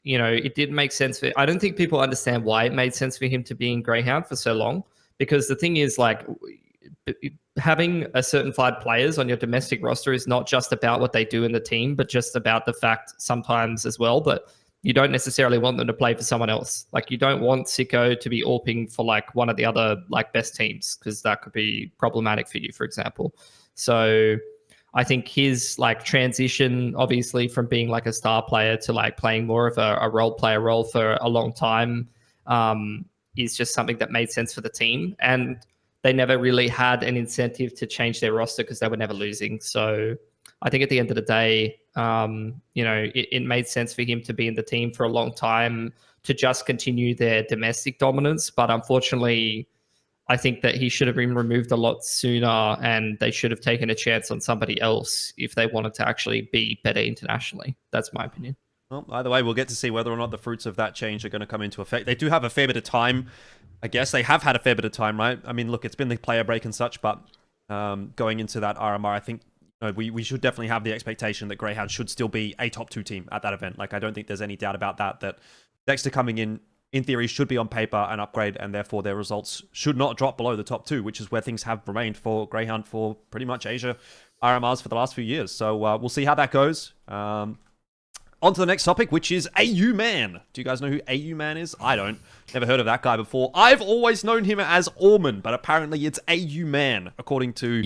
You know, it did make sense for, I don't think people understand why it made sense for him to be in Grayhound for so long, because the thing is, like, having a certain 5 players on your domestic roster is not just about what they do in the team, but just about the fact sometimes as well that you don't necessarily want them to play for someone else. Like, you don't want Sicko to be AWPing for like one of the other like best teams, because that could be problematic for you, for example. So I think his like transition, obviously, from being like a star player to like playing more of a role player role for a long time, is just something that made sense for the team. And they never really had an incentive to change their roster because they were never losing. So I think at the end of the day, you know, it made sense for him to be in the team for a long time to just continue their domestic dominance. But unfortunately, I think that he should have been removed a lot sooner, and they should have taken a chance on somebody else if they wanted to actually be better internationally. That's my opinion. Well, either way, we'll get to see whether or not the fruits of that change are going to come into effect. They do have a fair bit of time. I guess they have had a fair bit of time, right? I mean, look, it's been the player break and such, but going into that RMR, I think we should definitely have the expectation that Grayhound should still be a top 2 team at that event. Like, I don't think there's any doubt about that Dexter coming in theory, should be on paper an upgrade, and therefore their results should not drop below the top 2, which is where things have remained for Grayhound for pretty much Asia RMRs for the last few years. So we'll see how that goes. On to the next topic, which is AU Man. Do you guys know who AU Man is? I don't. Never heard of that guy before. I've always known him as Orman, but apparently it's AU Man, according to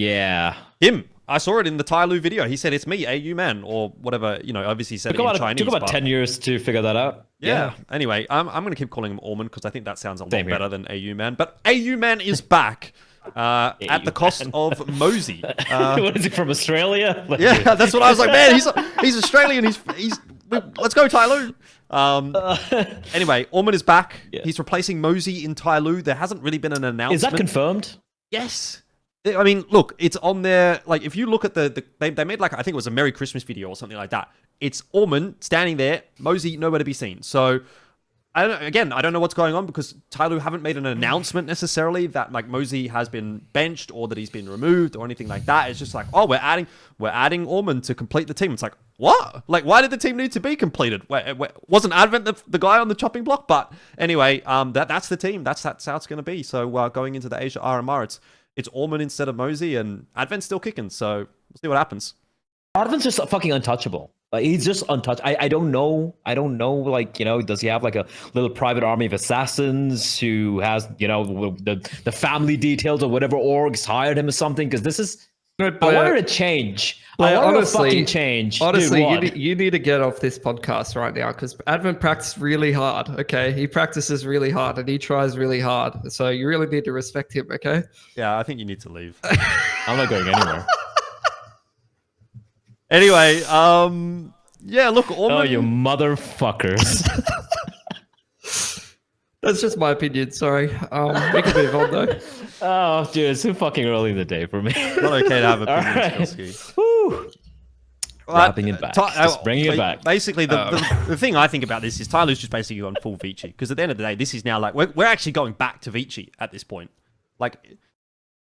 him. I saw it in the Tyloo video. He said, it's me, AU Man, or whatever. You know, obviously he said it in Chinese. It took about 10 years to figure that out. Yeah. Anyway, I'm going to keep calling him Orman because I think that sounds a lot better than AU Man. But AU Man is back at the cost of Mosey. What is he, from Australia? Yeah, that's what I was like, man, he's Australian. Let's go, Tyloo. Anyway, Orman is back. Yeah. He's replacing Mosey in Tyloo. There hasn't really been an announcement. Is that confirmed? Yes. I mean, look, it's on there. Like, if you look at they made like, I think it was a Merry Christmas video or something like that. It's Orman standing there, Mosey nowhere to be seen. So, I don't know what's going on, because Tyloo haven't made an announcement necessarily that like Mosey has been benched or that he's been removed or anything like that. It's just like, oh, we're adding Orman to complete the team. It's like, what? Like, why did the team need to be completed? Wasn't Advent the guy on the chopping block? But anyway, that's the team. That's how it's going to be. So going into the Asia RMR, it's Orman instead of Mosey, and Advent's still kicking. So we'll see what happens. Advent's just fucking untouchable. Like, he's just untouched. I don't know. Like, does he have like a little private army of assassins who has, the family details or whatever orgs hired him or something? Because this is. I wanted to change. I wanted to fucking change. Honestly, Dude, you need to get off this podcast right now because Advent practiced really hard. Okay, he practices really hard and he tries really hard. So you really need to respect him. Okay. Yeah, I think you need to leave. I'm not going anywhere. Anyway, yeah, look, Oh, you motherfuckers. That's just my opinion. Sorry. We can move on though. Oh, dude, it's too fucking early in the day for me. Not okay to have opinions, Right. Pilski. Woo. Wrapping it back. Just bringing it back. Basically, the thing I think about this is Tyler's just basically gone full Vici. Because at the end of the day, this is now like, we're actually going back to Vici at this point. Like,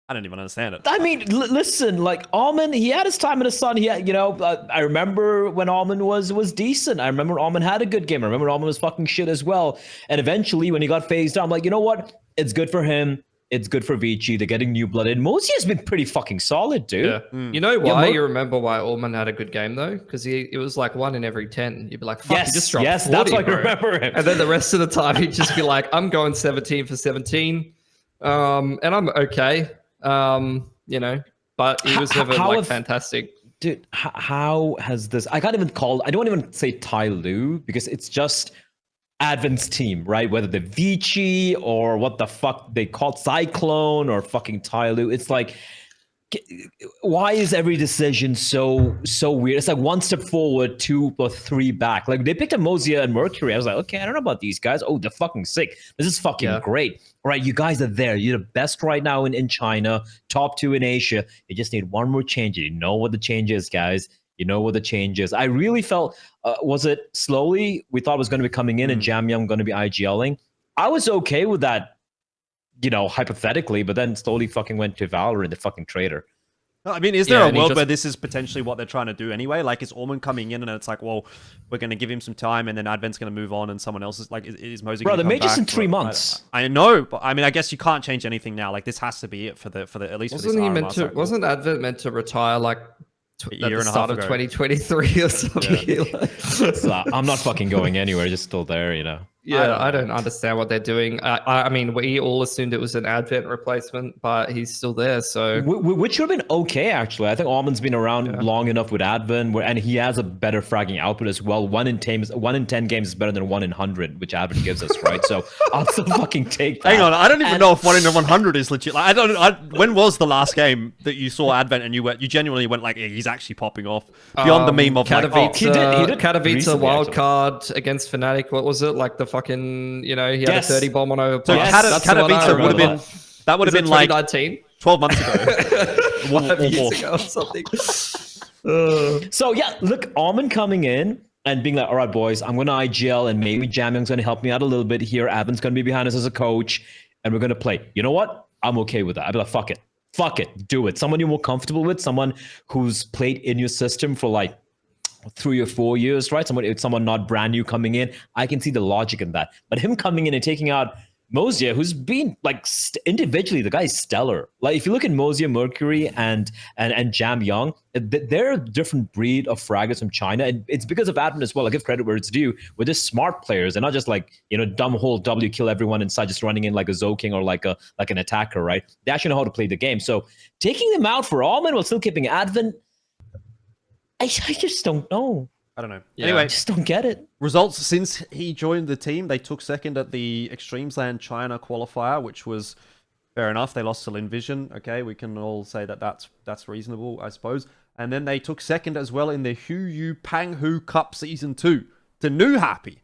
I don't even understand it. I mean, listen, like Almond, he had his time in the sun. He had, I remember when Almond was decent. I remember Almond had a good game. I remember Almond was fucking shit as well. And eventually, when he got phased out, I'm like, you know what? It's good for him. It's good for Vici. They're getting new blood in. Mosey has been pretty fucking solid, dude. Yeah. You know why? You remember why Allman had a good game though? Because it was like 1 in every 10. You'd be like, fuck, he just dropped 40, that's why I bro. remember him. And then the rest of the time, he'd just be like, I'm going 17 for 17. And I'm okay. But he was never fantastic. Dude, how has this? I don't even say Tai Lu because it's just Advent's team, right? Whether they're Vici or what the fuck they called Cyclone or fucking Tai Lu. It's like, why is every decision so weird? It's like 1 step forward, 2 or 3 back. Like they picked up Mosey and Mercury. I was like, okay, I don't know about these guys. Oh, they're fucking sick. This is fucking great. All right, you guys are there. You're the best right now in China, top 2 in Asia. You just need one more change. You know what the change is, guys. You know what the change is. I really felt, was it slowly? We thought it was going to be coming in and Jamyang going to be IGLing. I was okay with that, hypothetically, but then slowly fucking went to Valorant, the fucking traitor. I mean, is there a world where this is potentially what they're trying to do anyway? Like, is Orman coming in and it's like, well, we're going to give him some time and then Advent's going to move on and someone else is like, is Mosey going to come back? Bro, they made this in 3 months. I know, but I mean, I guess you can't change anything now. Like, this has to be it for the at least for this RMR cycle. Wasn't Advent meant to retire like a at year the and a start half of ago? 2023 or something? Yeah. So, I'm not fucking going anywhere. Just still there, Yeah, I don't understand what they're doing. I mean, we all assumed it was an Advent replacement, but he's still there. So, which would have been okay, actually. I think Almond's been around long enough with Advent, and he has a better fragging output as well. 1 in 10 games is better than 1 in 100, which Advent gives us, right? So I'll still fucking take that. Hang on, I don't even know if 1 in 100 is legit. Like, when was the last game that you saw Advent and you genuinely went like, yeah, he's actually popping off beyond the meme of Katowice, like, he did Katowice wild actually. Card against Fnatic. What was it like? The fucking he had a 30 bomb on over. So Katowice would have been like 2019, 12 months ago. 5 years ago or something. So yeah, look, Almond coming in and being like, all right, boys, I'm going to IGL and maybe Jamyang's going to help me out a little bit here. Advent's going to be behind us as a coach and we're going to play. You know what? I'm okay with that. I'd be like, fuck it, do it. Someone you're more comfortable with, someone who's played in your system for like 3 or 4 years, right? Someone not brand new coming in. I can see the logic in that. But him coming in and taking out Mosey, who's been like individually, the guy's stellar. Like if you look at Mosey, Mercury, and Jamyang, they're a different breed of fraggers from China, and it's because of Advent as well. I give credit where it's due. We're just smart players. They're not just like dumb whole W kill everyone inside, just running in like a Zoking or like an attacker, right? They actually know how to play the game. So taking them out for Almond while still keeping Advent, I just don't know. I don't know. Yeah. Anyway, I just don't get it. results since he joined the team, they took second at the eXTREMESLAND China qualifier, which was fair enough. They lost to Lin Vision. Okay, we can all say that that's reasonable, I suppose. And then they took second as well in the Yu Panghu Cup Season 2 to New Happy.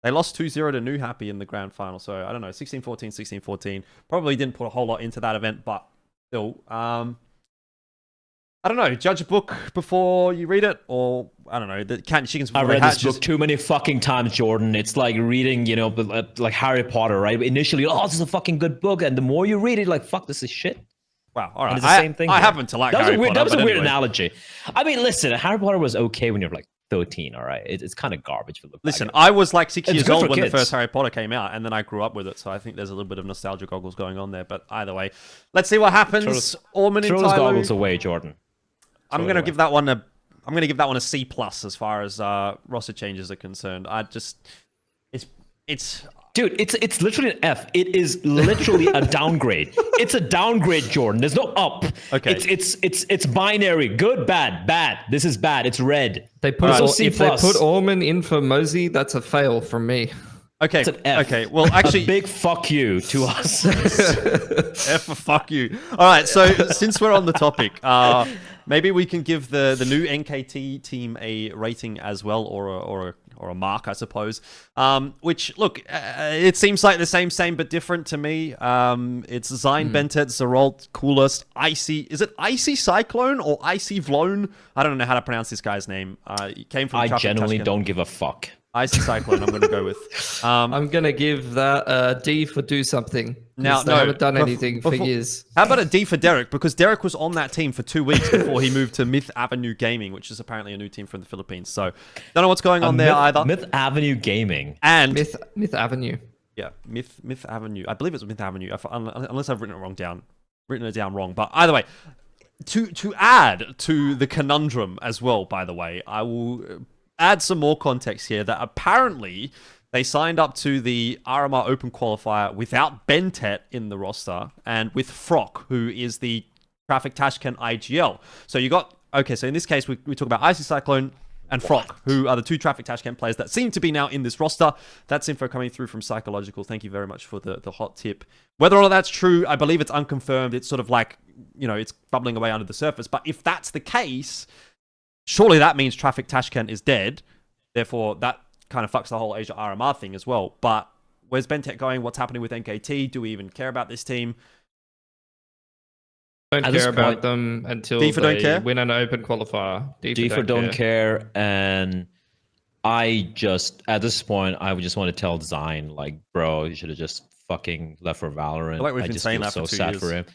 They lost 2-0 to New Happy in the grand final. So, I don't know, 16-14, 16-14. Probably didn't put a whole lot into that event, but still. I don't know, judge a book before you read it, or I don't know, the cat and chickens. I read this book too many fucking times, Jordan. It's like reading, like Harry Potter, right? Initially, this is a fucking good book, and the more you read it, like, fuck, this is shit. Wow, all right. And it's the same thing. I happen to like Harry Potter. That was a weird anyway. analogy. I mean, listen, Harry Potter was okay when you're like 13, all right? It's kind of garbage for the Listen, I was like 6 years old when kids. the first Harry Potter came out, and then I grew up with it, so I think there's a little bit of nostalgia goggles going on there. But either way, let's see what happens. Orman in Throw those Tyloo. goggles away, Jordan. I'm going to give that one a I'm gonna give that one a C plus as far as roster changes are concerned. It's Dude, it's literally an F. It is literally a downgrade. It's a downgrade, Jordan. There's no up. Okay. It's binary. Good, bad, bad. This is bad. It's red. They put C+. if they put Orman in for Mosey, that's a fail from me. okay. It's an F. Okay. Well, actually, a big fuck you to us. F for fuck you. All right. So since we're on the topic, maybe we can give the new NKT team a rating as well, or a mark, I suppose. Which, look, it seems like the same but different to me. It's Zine, Bentet, Zerolt, Coolest, Icy. Is it Icy Cyclone or Icy Vlone? I don't know how to pronounce this guy's name. He came from I Traffic genuinely Tashkent. don't give a fuck. Icy Cyclone, I'm going to go with. I'm going to give that a D for do something. Now, they haven't done anything for years. How about a D for Derek? Because Derek was on that team for 2 weeks before he moved to Myth Avenue Gaming, which is apparently a new team from the Philippines. So, don't know what's going on there either. Myth Avenue Gaming. And Myth Avenue. Yeah, Myth Avenue. I believe it's Myth Avenue, unless I've written it down wrong. But either way, to add to the conundrum as well, by the way, I will add some more context here that apparently they signed up to the RMR Open Qualifier without Bentet in the roster and with Frock, who is the Traffic Tashkent IGL. So you got, okay, so in this case, we talk about Icy Cyclone and Frock, who are the two Traffic Tashkent players that seem to be now in this roster. That's info coming through from Psychological. Thank you very much for the hot tip. Whether or not that's true, I believe it's unconfirmed. It's sort of like, it's bubbling away under the surface. But if that's the case, surely that means Traffic Tashkent is dead. Therefore, that kind of fucks the whole Asia RMR thing as well. But where's Bentet going? What's happening with NKT? Do we even care about this team? Don't care about them until D for don't they care? win an open qualifier. D for don't care. And I just, at this point, I would just want to tell Zine, like, bro, you should have just fucking left for Valorant. Like we've been just saying feel that for so 2 sad years. for him.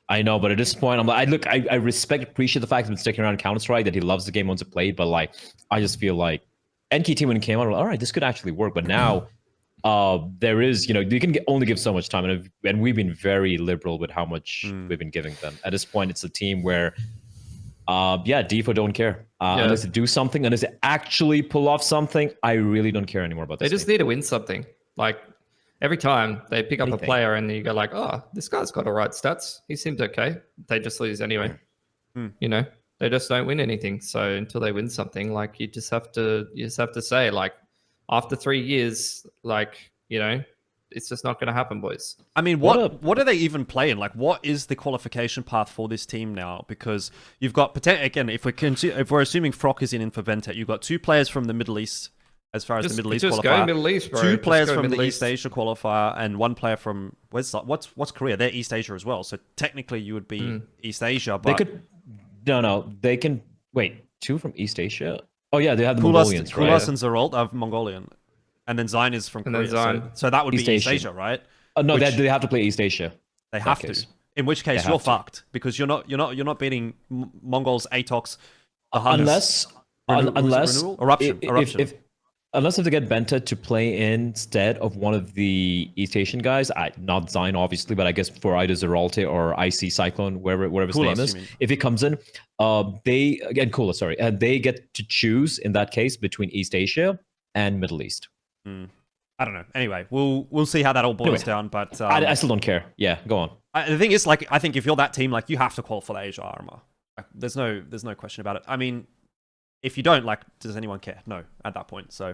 I know, but at this point, I'm like, I respect, appreciate the fact he's been sticking around Counter-Strike, that he loves the game, wants to play, but like, I just feel like NKT when it came out, all right, this could actually work. But now, there is, you can only give so much time, and we've been very liberal with how much we've been giving them. At this point, it's a team where, D for don't care. Unless they do something, unless they actually pull off something, I really don't care anymore about this. They just need to win something. Like, every time they pick up a player and you go like, oh, this guy's got all right stats. He seems okay. They just lose anyway. They just don't win anything. So until they win something, like you just have to say, like, after 3 years, like, it's just not going to happen, boys. I mean, what are they even playing? Like, what is the qualification path for this team now? Because you've got again, if we're assuming Frock is in for Bentet, you've got 2 players from the Middle East. As far as the Middle East just qualifier, go Middle East, bro. 2 players from the East Asia qualifier, and 1 player from what's Korea? They're East Asia as well. So technically, you would be East Asia. But they can wait. 2 from East Asia. Oh yeah, they have the Mongolians, right? Kulas and Zerolt are Mongolian, and then Zine is from Korea. So that would be East Asia, right? No, they have to play East Asia. They have to. In which case, you're fucked because you're not beating Mongols, Atox, unless Eruption. Unless if they get Bentet to play instead of one of the East Asian guys, not Zine obviously, but I guess for either Zerolte or IC Cyclone, whatever his name is, if he comes in, and they get to choose in that case between East Asia and Middle East. I don't know. Anyway, we'll see how that all boils down. But I still don't care. Yeah, go on. The thing is, like, I think if you're that team, like, you have to qualify for the Asia RMR. Like, there's no question about it. I mean, if you don't, like, does anyone care? No, at that point. So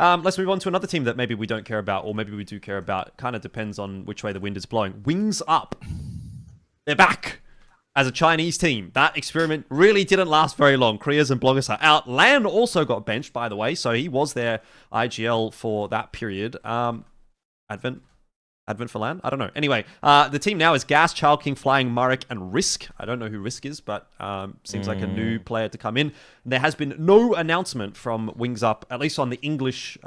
let's move on to another team that maybe we don't care about, or maybe we do care about. Kind of depends on which way the wind is blowing. Wings Up. They're back as a Chinese team. That experiment really didn't last very long. Krias and Bloggers are out. Lan also got benched, by the way, so he was their IGL for that period. Advent for Lan? I don't know. Anyway, the team now is Gas, Child King, Flying, Marek, and Risk. I don't know who Risk is, but seems like a new player to come in. There has been no announcement from Wings Up, at least on the English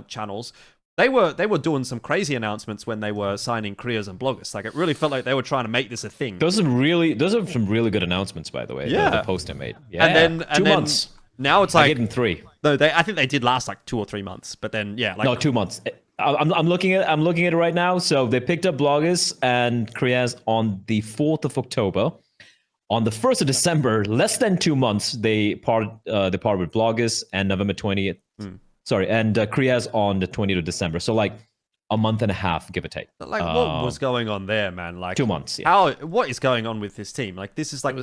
channels. They were doing some crazy announcements when they were signing Krias and Bloggers. Like, it really felt like they were trying to make this a thing. Those are some really good announcements, by the way. Yeah. The post I made. Yeah. And then 2 months. Now it's like, I gave them 3. No, I think they did last like 2 or 3 months. But then no, 2 months. I'm looking at it right now. So they picked up Bloggers and Krias on the 4th of October. On the 1st of December, less than 2 months, they parted with Blogus, and November 20th. Sorry, and Kriaz on the 20th of December. So like a month and a half, give or take. Like, what was going on there, man? Like 2 months. Yeah. What is going on with this team? Like, this is like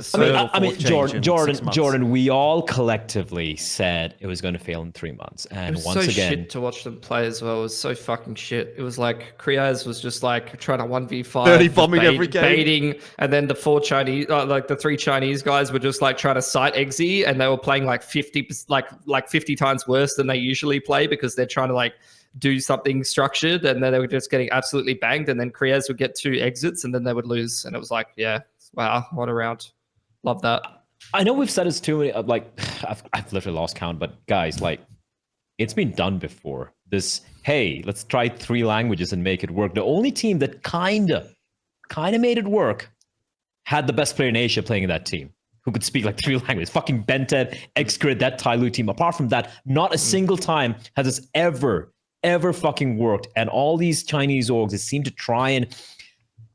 Jordan, we all collectively said it was going to fail in 3 months, and it was once so again, shit to watch them play as well. It was so fucking shit. It was like Kriaz was just like trying to 1v5, 30 bombing every game, baiting, and then the 4 Chinese, like the 3 Chinese guys were just like trying to sight exe, and they were playing like 50 times worse than they usually play because they're trying to like do something structured, and then they were just getting absolutely banged, and then Kriaz would get 2 exits and then they would lose, and it was like, yeah, wow, what a round. Love that. I know we've said it's too many, like I've literally lost count, but guys, like, it's been done before. This, hey, let's try 3 languages and make it work. The only team that kind of made it work had the best player in Asia playing in that team, who could speak like 3 languages. Fucking Bented, eXTREMESLAND, that Tyloo team. Apart from that, not a single time has this ever fucking worked. And all these Chinese orgs, they seem to try and,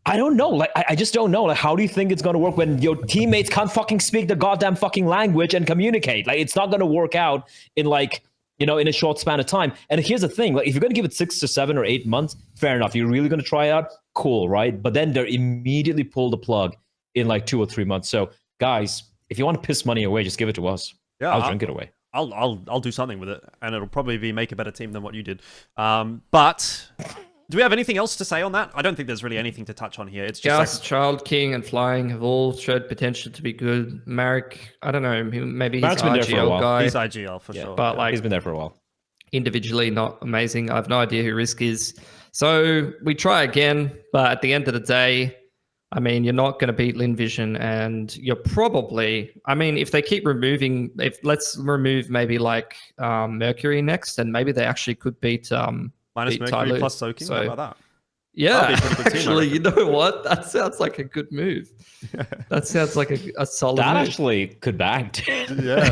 I don't know, like, I just don't know. Like, how do you think it's going to work when your teammates can't fucking speak the goddamn fucking language and communicate? Like, it's not going to work out in like, in a short span of time. And here's the thing, like, if you're going to give it 6 to 7 or 8 months, fair enough. You're really going to try it out? Cool, right? But then they're immediately pull the plug in like 2 or 3 months. So guys, if you want to piss money away, just give it to us. Yeah, I'll drink it away. I'll do something with it, and it'll probably be make a better team than what you did. But do we have anything else to say on that? I don't think there's really anything to touch on here. It's just Gus, Child King, and Flying have all showed potential to be good. Marek, I don't know, maybe he's an IGL guy. He's IGL for sure. But like, he's been there for a while. Individually, not amazing. I have no idea who Risk is. So we try again, but at the end of the day, I mean, you're not going to beat Lin Vision, and you're probably, I mean, if they keep removing, let's remove maybe like Mercury next, and maybe they actually could beat minus beat Mercury Tyloo. plus soaking. How about that? Yeah, be a pretty good team, actually, you know what? That sounds like a good move. That sounds like a solid that move. actually could bang. Yeah.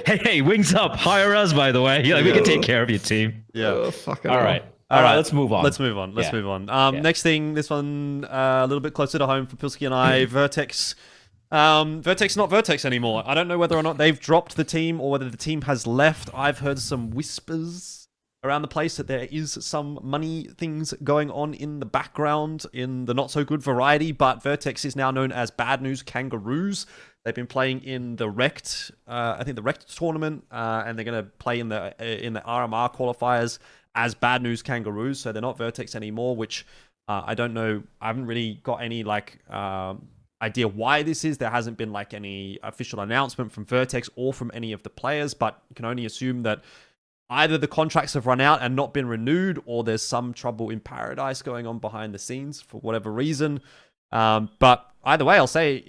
hey, wings up. Hire us, by the way. We can take care of your team. Yeah. Oh, fuck it All right. All right, let's move on. Let's move on. Next thing, this one a little bit closer to home for Pilski and I, Vertex. Vertex not Vertex anymore. I don't know whether or not they've dropped the team or whether the team has left. I've heard some whispers around the place that there is some money things going on in the background in the not so good variety, but Vertex is now known as Bad News Kangaroos. They've been playing in the Rect, I think the Rect tournament, and they're going to play in the RMR qualifiers as Bad News Kangaroos, so they're not Vertex anymore, which I don't know. I haven't really got any like idea why this is. There hasn't been like any official announcement from Vertex or from any of the players, but you can only assume that either the contracts have run out and not been renewed, or there's some trouble in paradise going on behind the scenes for whatever reason. But either way, I'll say,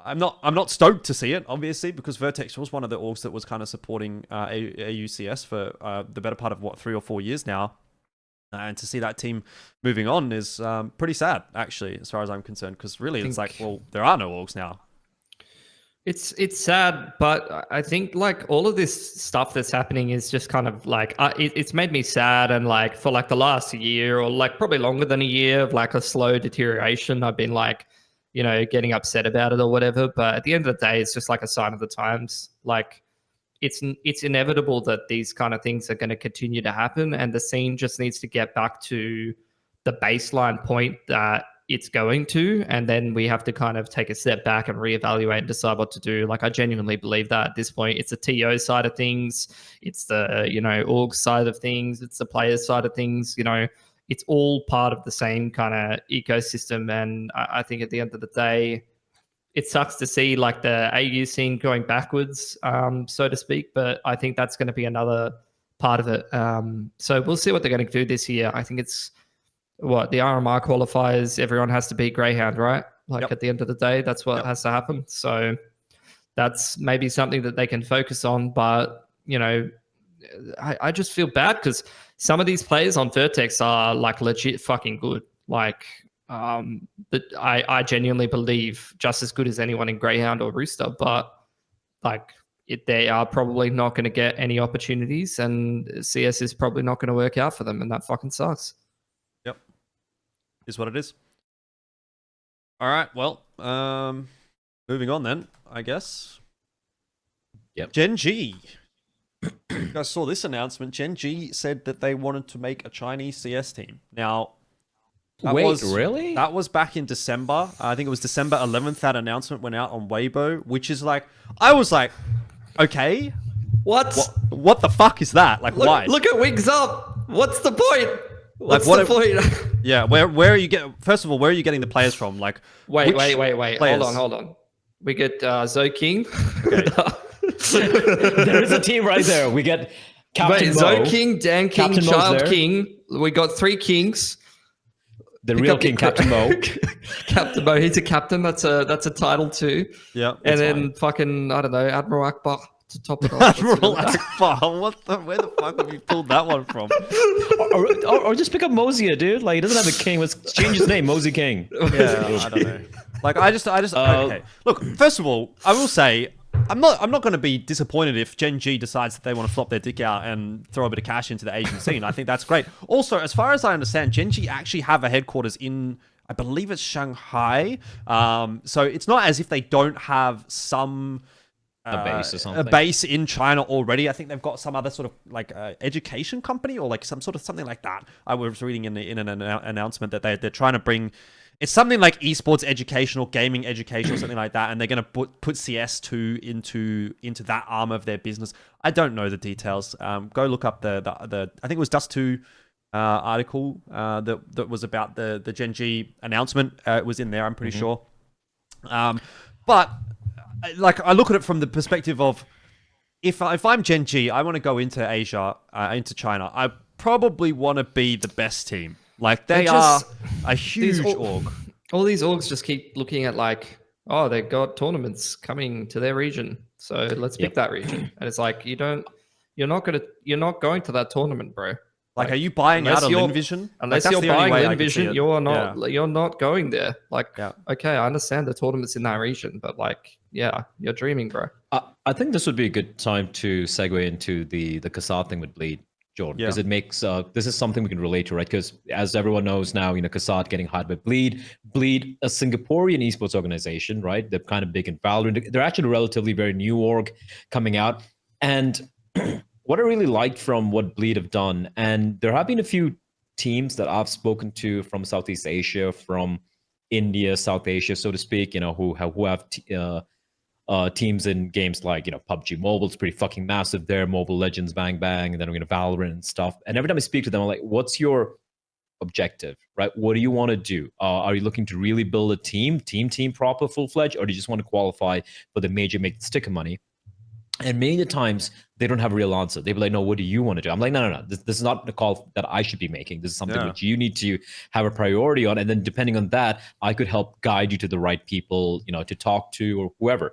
I'm not stoked to see it, obviously, because Vertex was one of the orgs that was kind of supporting AUCS for the better part of 3 or 4 years now. And to see that team moving on is pretty sad, actually, as far as I'm concerned, because really it's like, well, there are no orgs now. It's sad, but I think like all of this stuff that's happening is just kind of like it's made me sad, and like for like the last year or like probably longer than a year of like a slow deterioration, I've been like, getting upset about it or whatever. But at the end of the day, it's just like a sign of the times. Like it's inevitable that these kind of things are going to continue to happen, and the scene just needs to get back to the baseline point that it's going to, and then we have to kind of take a step back and reevaluate and decide what to do. Like I genuinely believe that at this point, it's the TO side of things, it's the org side of things, it's the players side of things. It's all part of the same kind of ecosystem, and I think at the end of the day, it sucks to see like the AU scene going backwards, so to speak. But I think that's going to be another part of it. So we'll see what they're going to do this year. I think it's the RMR qualifiers, everyone has to beat Grayhound, right? Like at the end of the day, that's what has to happen. So that's maybe something that they can focus on. But, I just feel bad because some of these players on Vertex are like legit fucking good. Like I genuinely believe just as good as anyone in Grayhound or Rooster, but like they are probably not going to get any opportunities, and CS is probably not going to work out for them, and that fucking sucks. Is what it is. All right, well, Moving on then, I guess. Yep. GenG. You guys saw this announcement. GenG said that they wanted to make a Chinese CS team. Now, really? That was back in December. I think it was December 11th. That announcement went out on Weibo, which is like, I was like, okay, what the fuck is that? Like, why? Look at Wings Up. What's the point? What's Like, the point? Yeah, where are you getting? First of all, where are you getting the players from? Like, Wait. players? Hold on. We get Zo King. Okay. There is a team right there. We get Captain Mo, Zo King, Dan King, Captain Mo's Child there. King. We got 3 kings. The real king, Captain Mo. Captain Mo. He's a captain. That's a title too. Yeah, And then fucking I don't know, Admiral Akbar to top it off. Admiral Akbar. Where the fuck have you pulled that one from? or just pick up Mosey, dude. Like, he doesn't have a king. Let's change his name, Mosey King. Yeah, I don't know. Like, I just okay. Look, first of all, I will say I'm not going to be disappointed if GenG decides that they want to flop their dick out and throw a bit of cash into the Asian scene. I think that's great. Also, as far as I understand, GenG actually have a headquarters in, I believe it's Shanghai. So it's not as if they don't have some A base or something. a base in China already. I think they've got some other sort of like education company or like something like that. I was reading in an announcement that they're trying to bring. It's something like esports education or gaming education or something like that, and they're going to put CS2 into that arm of their business. I don't know the details. Go look up the I think it was Dust2 article that was about the GenG announcement. It was in there, I'm pretty sure. But like, I look at it from the perspective of if I'm GenG, I want to go into Asia, into China. I probably want to be the best team. Like, they are a huge org. All these orgs just keep looking at like, oh, they've got tournaments coming to their region, so let's pick that region. And it's like, you're not going to that tournament, bro. Like, are you buying out of LinVision? Unless you're buying LinVision, you're not going there. Like, okay, I understand the tournament's in that region, but like, yeah, you're dreaming, bro. I think this would be a good time to segue into the Kassad thing with Bleed, Jordan, because it makes this is something we can relate to, right? Because as everyone knows now, Kassad getting hired by Bleed, a Singaporean esports organization, right? They're kind of big in Valorant. They're actually a relatively very new org coming out, and what I really liked from what Bleed have done, and there have been a few teams that I've spoken to from Southeast Asia, from India, South Asia, so to speak, who have teams in games like, PUBG Mobile. It's pretty fucking massive there. Mobile Legends, Bang Bang, and then Valorant and stuff. And every time I speak to them, I'm like, what's your objective, right? What do you want to do? Are you looking to really build a team proper, full-fledged, or do you just want to qualify for the major make the sticker money? And many times they don't have a real answer. They'd be like, no, what do you want to do? I'm like, no. This is not the call that I should be making. This is something which you need to have a priority on. And then depending on that, I could help guide you to the right people, to talk to or whoever.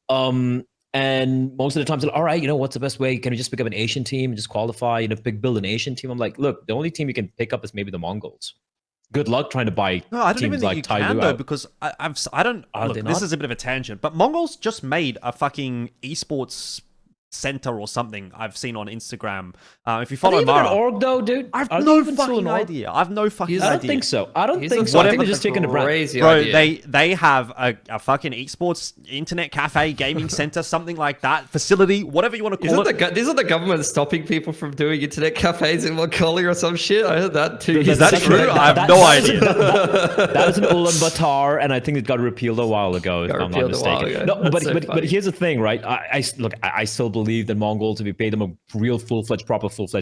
And most of the times, all right, what's the best way? Can we just pick up an Asian team and just qualify, build an Asian team? I'm like, look, the only team you can pick up is maybe the Mongols. Good luck trying to buy I don't teams even think like you Tai can, Lu though, out. because I don't. Look, this is a bit of a tangent, but Mongols just made a fucking esports center or something I've seen on Instagram. If you follow Mara, an org though, dude, I've no fucking idea. I've no fucking idea. I don't think so. I think they're just taking a brand. Bro, they have a fucking esports internet cafe, gaming center, something like that, facility, whatever you want to call it. Isn't the government stopping people from doing internet cafes in Mongolia or some shit? I heard that too. Is that true? I have no idea. That is an Ulaanbaatar, and I think it got repealed a while ago, if I'm not mistaken. No, but here's the thing, right? I still believe that Mongols, if you pay them a real full-fledged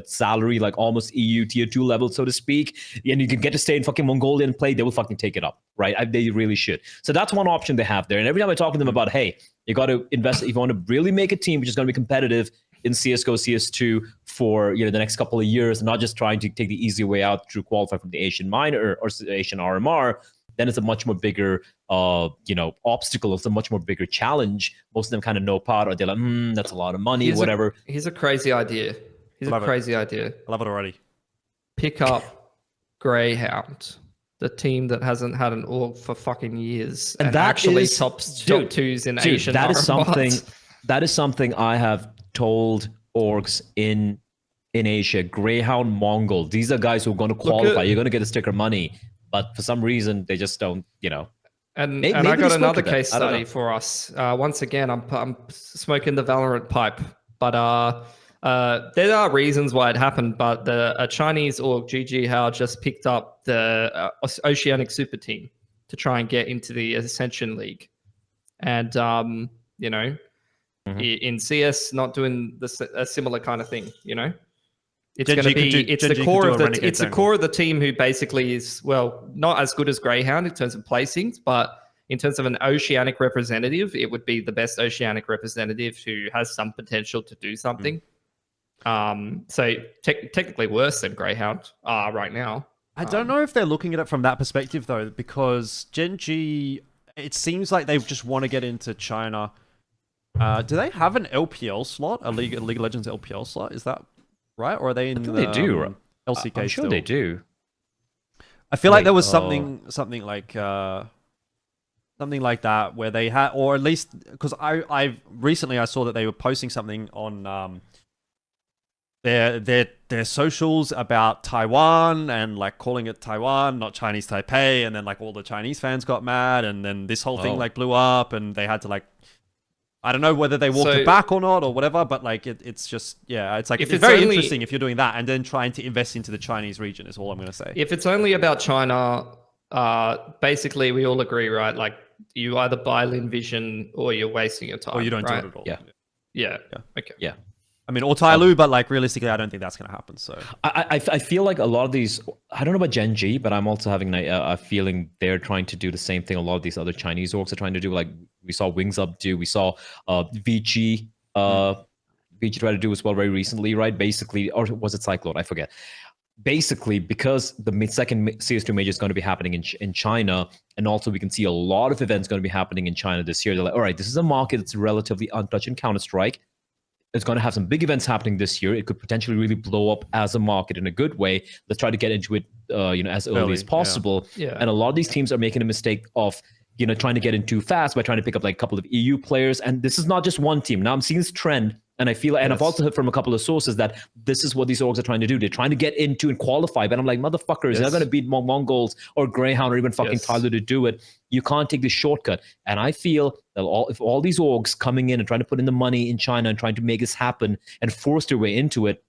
salary, like almost EU tier 2 level, so to speak, and you can get to stay in fucking Mongolia and play, they will fucking take it up, right? They really should. So that's one option they have there. And every time I talk to them about, hey, you got to invest, if you want to really make a team which is going to be competitive in CSGO, CS2 for the next couple of years, and not just trying to take the easy way out through qualify from the Asian minor or Asian RMR, then it's a much more bigger, obstacle. It's a much more bigger challenge. Most of them kind of know part, or they're like, that's a lot of money, whatever. Here's a crazy idea. I love it already. Pick up Grayhound, the team that hasn't had an org for fucking years, and that actually top twos in Asian RMR. That is something I have told orgs in Asia. Grayhound, Mongol. These are guys who are going to qualify. You're going to get the sticker money. But for some reason, they just don't, And Maybe I they got spoke another of that. case I don't study know. for us. Once again, I'm smoking the Valorant pipe, but there are reasons why it happened. But a Chinese org, GG How, just picked up the Oceanic Super Team to try and get into the Ascension League, and you know, in CS, not doing a similar kind of thing. You know, it's going to be it's the core of the core of the team who basically is, well, not as good as Grayhound in terms of placings, but in terms of an Oceanic representative, it would be the best Oceanic representative who has some potential to do something. So technically worse than Grayhound right now. I don't know if they're looking at it from that perspective though, because GenG, it seems like they just want to get into China. Do they have an LPL slot, a League of Legends LPL slot? Is that right, or are they in? They do. LCK I'm sure still? they do. I feel like there was something like that where they had, or at least because I recently saw that they were posting something on their socials about Taiwan and like calling it Taiwan, not Chinese Taipei, and then like all the Chinese fans got mad, and then this whole thing like blew up, and they had to like, I don't know whether they walked it back or not or whatever, but like it's just, yeah, it's like it's very interesting if you're doing that and then trying to invest into the Chinese region is all I'm going to say. If it's only about China, basically we all agree, right? Like you either buy Lin Vision or you're wasting your time. Or you don't right? do it at all. Yeah. Okay. Yeah. I mean, or Tyloo, but like realistically, I don't think that's going to happen. So I feel like a lot of these, I don't know about GenG, but I'm also having a feeling they're trying to do the same thing a lot of these other Chinese orgs are trying to do. Like we saw Wings Up do, we saw VG try to do as well very recently, right? Basically, or was it Cyclone? I forget. Basically, because the second CS2 major is going to be happening in China, and also we can see a lot of events going to be happening in China this year. They're like, all right, this is a market that's relatively untouched in Counter-Strike. It's going to have some big events happening this year. It could potentially really blow up as a market in a good way. Let's try to get into it, as early as possible. Yeah. And a lot of these teams are making a mistake of, trying to get in too fast by trying to pick up like a couple of EU players. And this is not just one team. Now I'm seeing this trend, and I feel, and I've also heard from a couple of sources that this is what these orgs are trying to do. They're trying to get into and qualify. But I'm like, motherfuckers, you're not going to beat Mongols or Greyhound or even fucking Tyloo to do it. You can't take this shortcut. And I feel that if all these orgs coming in and trying to put in the money in China and trying to make this happen and force their way into it,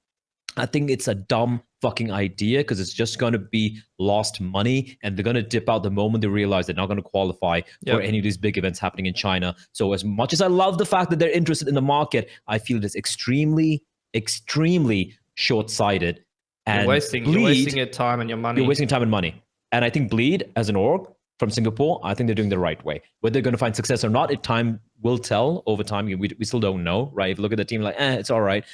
I think it's a dumb fucking idea, because it's just going to be lost money, and they're going to dip out the moment they realize they're not going to qualify for any of these big events happening in China. So as much as I love the fact that they're interested in the market, I feel it is extremely, extremely short-sighted. And you're wasting your time and your money. You're wasting time and money. And I think Bleed, as an org from Singapore, I think they're doing the right way. Whether they're going to find success or not, time will tell over time. We still don't know, right? If you look at the team, like, it's all right.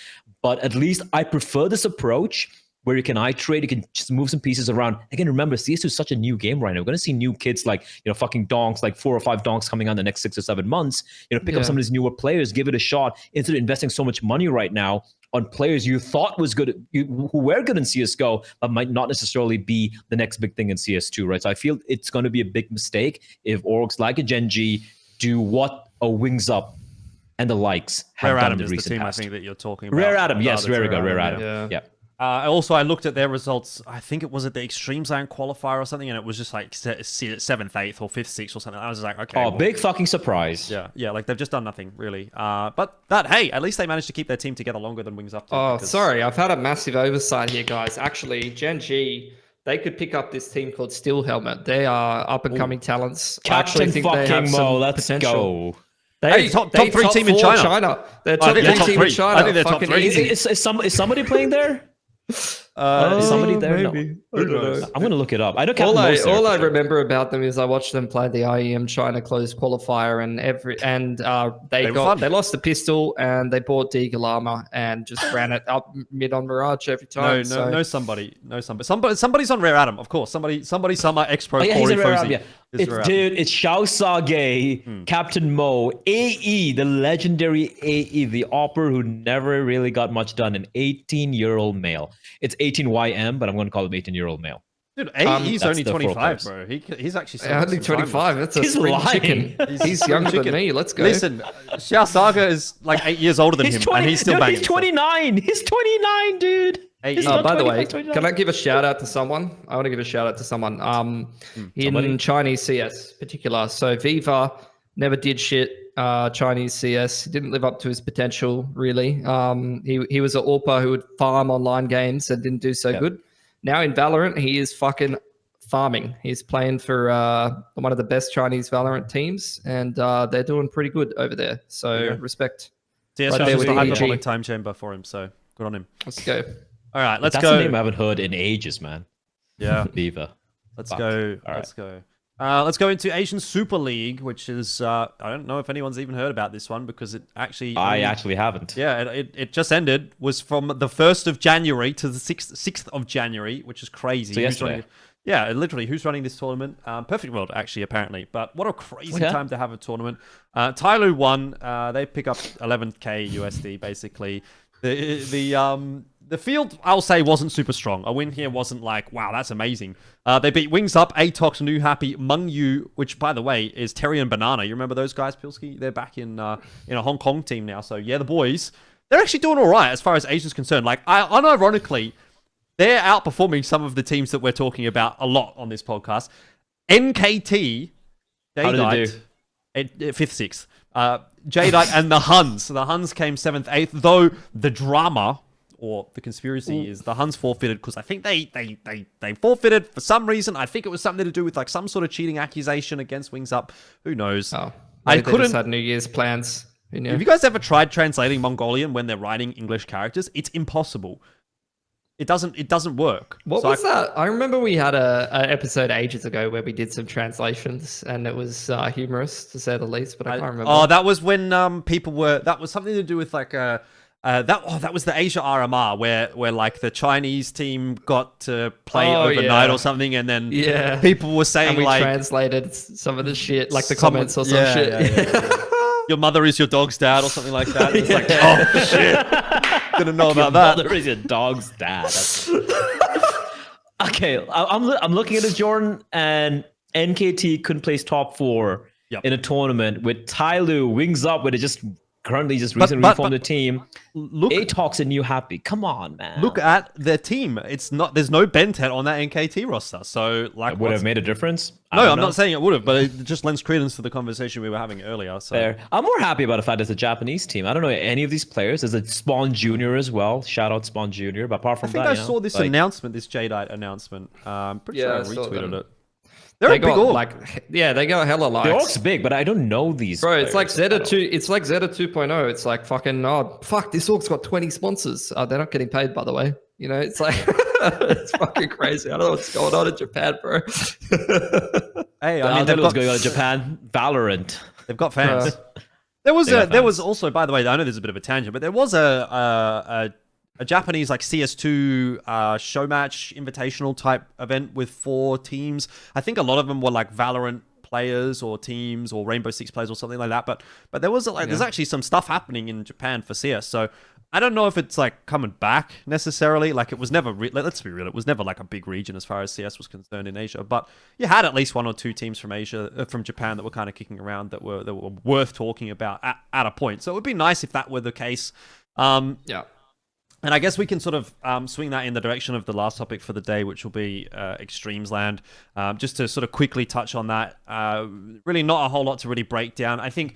But at least I prefer this approach where you can iterate, you can just move some pieces around. Again, remember, CS2 is such a new game right now. We're going to see new kids like, fucking donks, like 4 or 5 donks coming on the next 6 or 7 months. Pick up some of these newer players, give it a shot, instead of investing so much money right now on players you thought was good, who were good in CSGO, but might not necessarily be the next big thing in CS2, right? So I feel it's going to be a big mistake if orgs like a GenG do what a Wings Up and the likes have done in the recent past. I think that you're talking about. Rare Adam, yes, there we go, Rare Adam. Yeah. Also, I looked at their results. I think it was at the EXTREMESLAND qualifier or something, and it was just like 7th, 8th, or 5th, 6th or something. I was just like, okay. Oh, big fucking surprise. Yeah, like they've just done nothing really. But hey, at least they managed to keep their team together longer than Wings Up did. Oh, sorry, I've had a massive oversight here, guys. Actually, GenG, they could pick up this team called Steel Helmet. They are up and coming talents. Captain fucking Mo, let's go. Hey, top 3 team in China. They're top 3 team in China. I think they're top 3. Is somebody playing there? Is somebody there? Maybe. No. I don't know. I'm gonna look it up. I know all I remember about them is I watched them play the IEM China closed qualifier, and they lost the pistol, and they bought Deagle armor and just ran it up mid on Mirage every time. Somebody's on Rare Adam, of course. Somebody summer X-Pro Corey Fozy. It's Xiao Sage, Captain Mo, AE, the legendary AE, the Opper who never really got much done, an 18-year-old male. It's 18YM, but I'm going to call him 18-year-old male. Dude, AE's only 25, bro. He's actually only 25. That's a spring chicken. He's younger than me. Let's go. Listen, Xiao Saga is like 8 years older than him, and he's still banging. He's 29. He's 29, dude. Hey, He's uh, not By the 20 way, plus 29. can I give a shout out to someone? I want to give a shout out to someone. In Chinese CS particular. So Viva never did shit. Chinese CS, he didn't live up to his potential really. He was an AWPer who would farm online games and didn't do so good. Now in Valorant, he is fucking farming. He's playing for one of the best Chinese Valorant teams, and they're doing pretty good over there. So respect. CS Right was there just with a EG. hyperbolic time chamber for him, so good on him. Let's go. All right, let's That's go. a name I haven't heard in ages, man. Yeah, Viva. let's Fuck. go. All Let's go. Let's go into Asian Super League, which is I don't know if anyone's even heard about this one because it actually I actually haven't. yeah it just ended. Was from the 1st of January to the 6th of January, which is crazy. So Who's yesterday. running- yeah, literally, who's running this tournament? Perfect World, actually, apparently. But what a crazy time to have a tournament. Tyloo won. They pick up 11k USD, basically. The field, I'll say, wasn't super strong. A win here wasn't like, wow, that's amazing. They beat Wings Up, Atox, New Happy, Mung Yu, which, by the way, is Terry and Banana. You remember those guys, Pilski? They're back in a Hong Kong team now. So, yeah, the boys, they're actually doing all right as far as Asia's concerned. Like, unironically, they're outperforming some of the teams that we're talking about a lot on this podcast. NKT, How did they do? 5th, 6th. Jadeite and the Huns. The Huns came 7th, 8th, though the drama or the conspiracy is the Huns forfeited because I think they forfeited for some reason. I think it was something to do with like some sort of cheating accusation against Wings Up. Who knows? Oh, I they couldn't. just had New Year's plans. Have you guys ever tried translating Mongolian when they're writing English characters? It's impossible. It doesn't work. What was that? I remember we had a episode ages ago where we did some translations, and it was humorous to say the least. But I can't remember. Oh, that was when people were. That was something to do with like that was the Asia RMR where like the Chinese team got to play overnight or something, and then people were saying and we like translated some of the shit, like the comments or some shit. Your mother is your dog's dad or something like that. It's like, oh shit, didn't know about that. Your mother is your dog's dad. Okay, I'm looking at it, Jordan, and NKT couldn't place top 4 in a tournament with Tyloo, Wings Up, where they currently recently reformed the team. Look, Atox and New Happy. Come on, man. Look at their team. It's not. There's no Bentet on that NKT roster. So like, would have made a difference. No, I'm not saying it would have, but it just lends credence to the conversation we were having earlier. So Fair. I'm more happy about the fact that it's a Japanese team. I don't know any of these players. There's a Spawn Junior as well. Shout out Spawn Junior. But apart from that, I saw this announcement, this Jadeite announcement. I'm pretty sure I retweeted it. They They're a big got org. they got hella likes. The org's big, but I don't know these. Bro, it's like players. Zeta 2. It's like Zeta 2.0. It's like fucking this org's got 20 sponsors. They're not getting paid, by the way. You know, it's like it's fucking crazy. I don't know what's going on in Japan, bro. Hey, I mean, they've what's got going on in Japan. Valorant. they've got fans. There was also, by the way, I know there's a bit of a tangent, but there was a Japanese like CS2 show match invitational type event with 4 teams. I think a lot of them were like Valorant players or teams or Rainbow Six players or something like that. But there was there's actually some stuff happening in Japan for CS. So I don't know if it's like coming back necessarily. Like it was never, let's be real, it was never like a big region as far as CS was concerned in Asia. But you had at least 1 or 2 teams from Asia, from Japan that were kind of kicking around that were worth talking about at a point. So it would be nice if that were the case. And I guess we can sort of swing that in the direction of the last topic for the day, which will be eXTREMESLAND. Just to sort of quickly touch on that, really not a whole lot to really break down. I think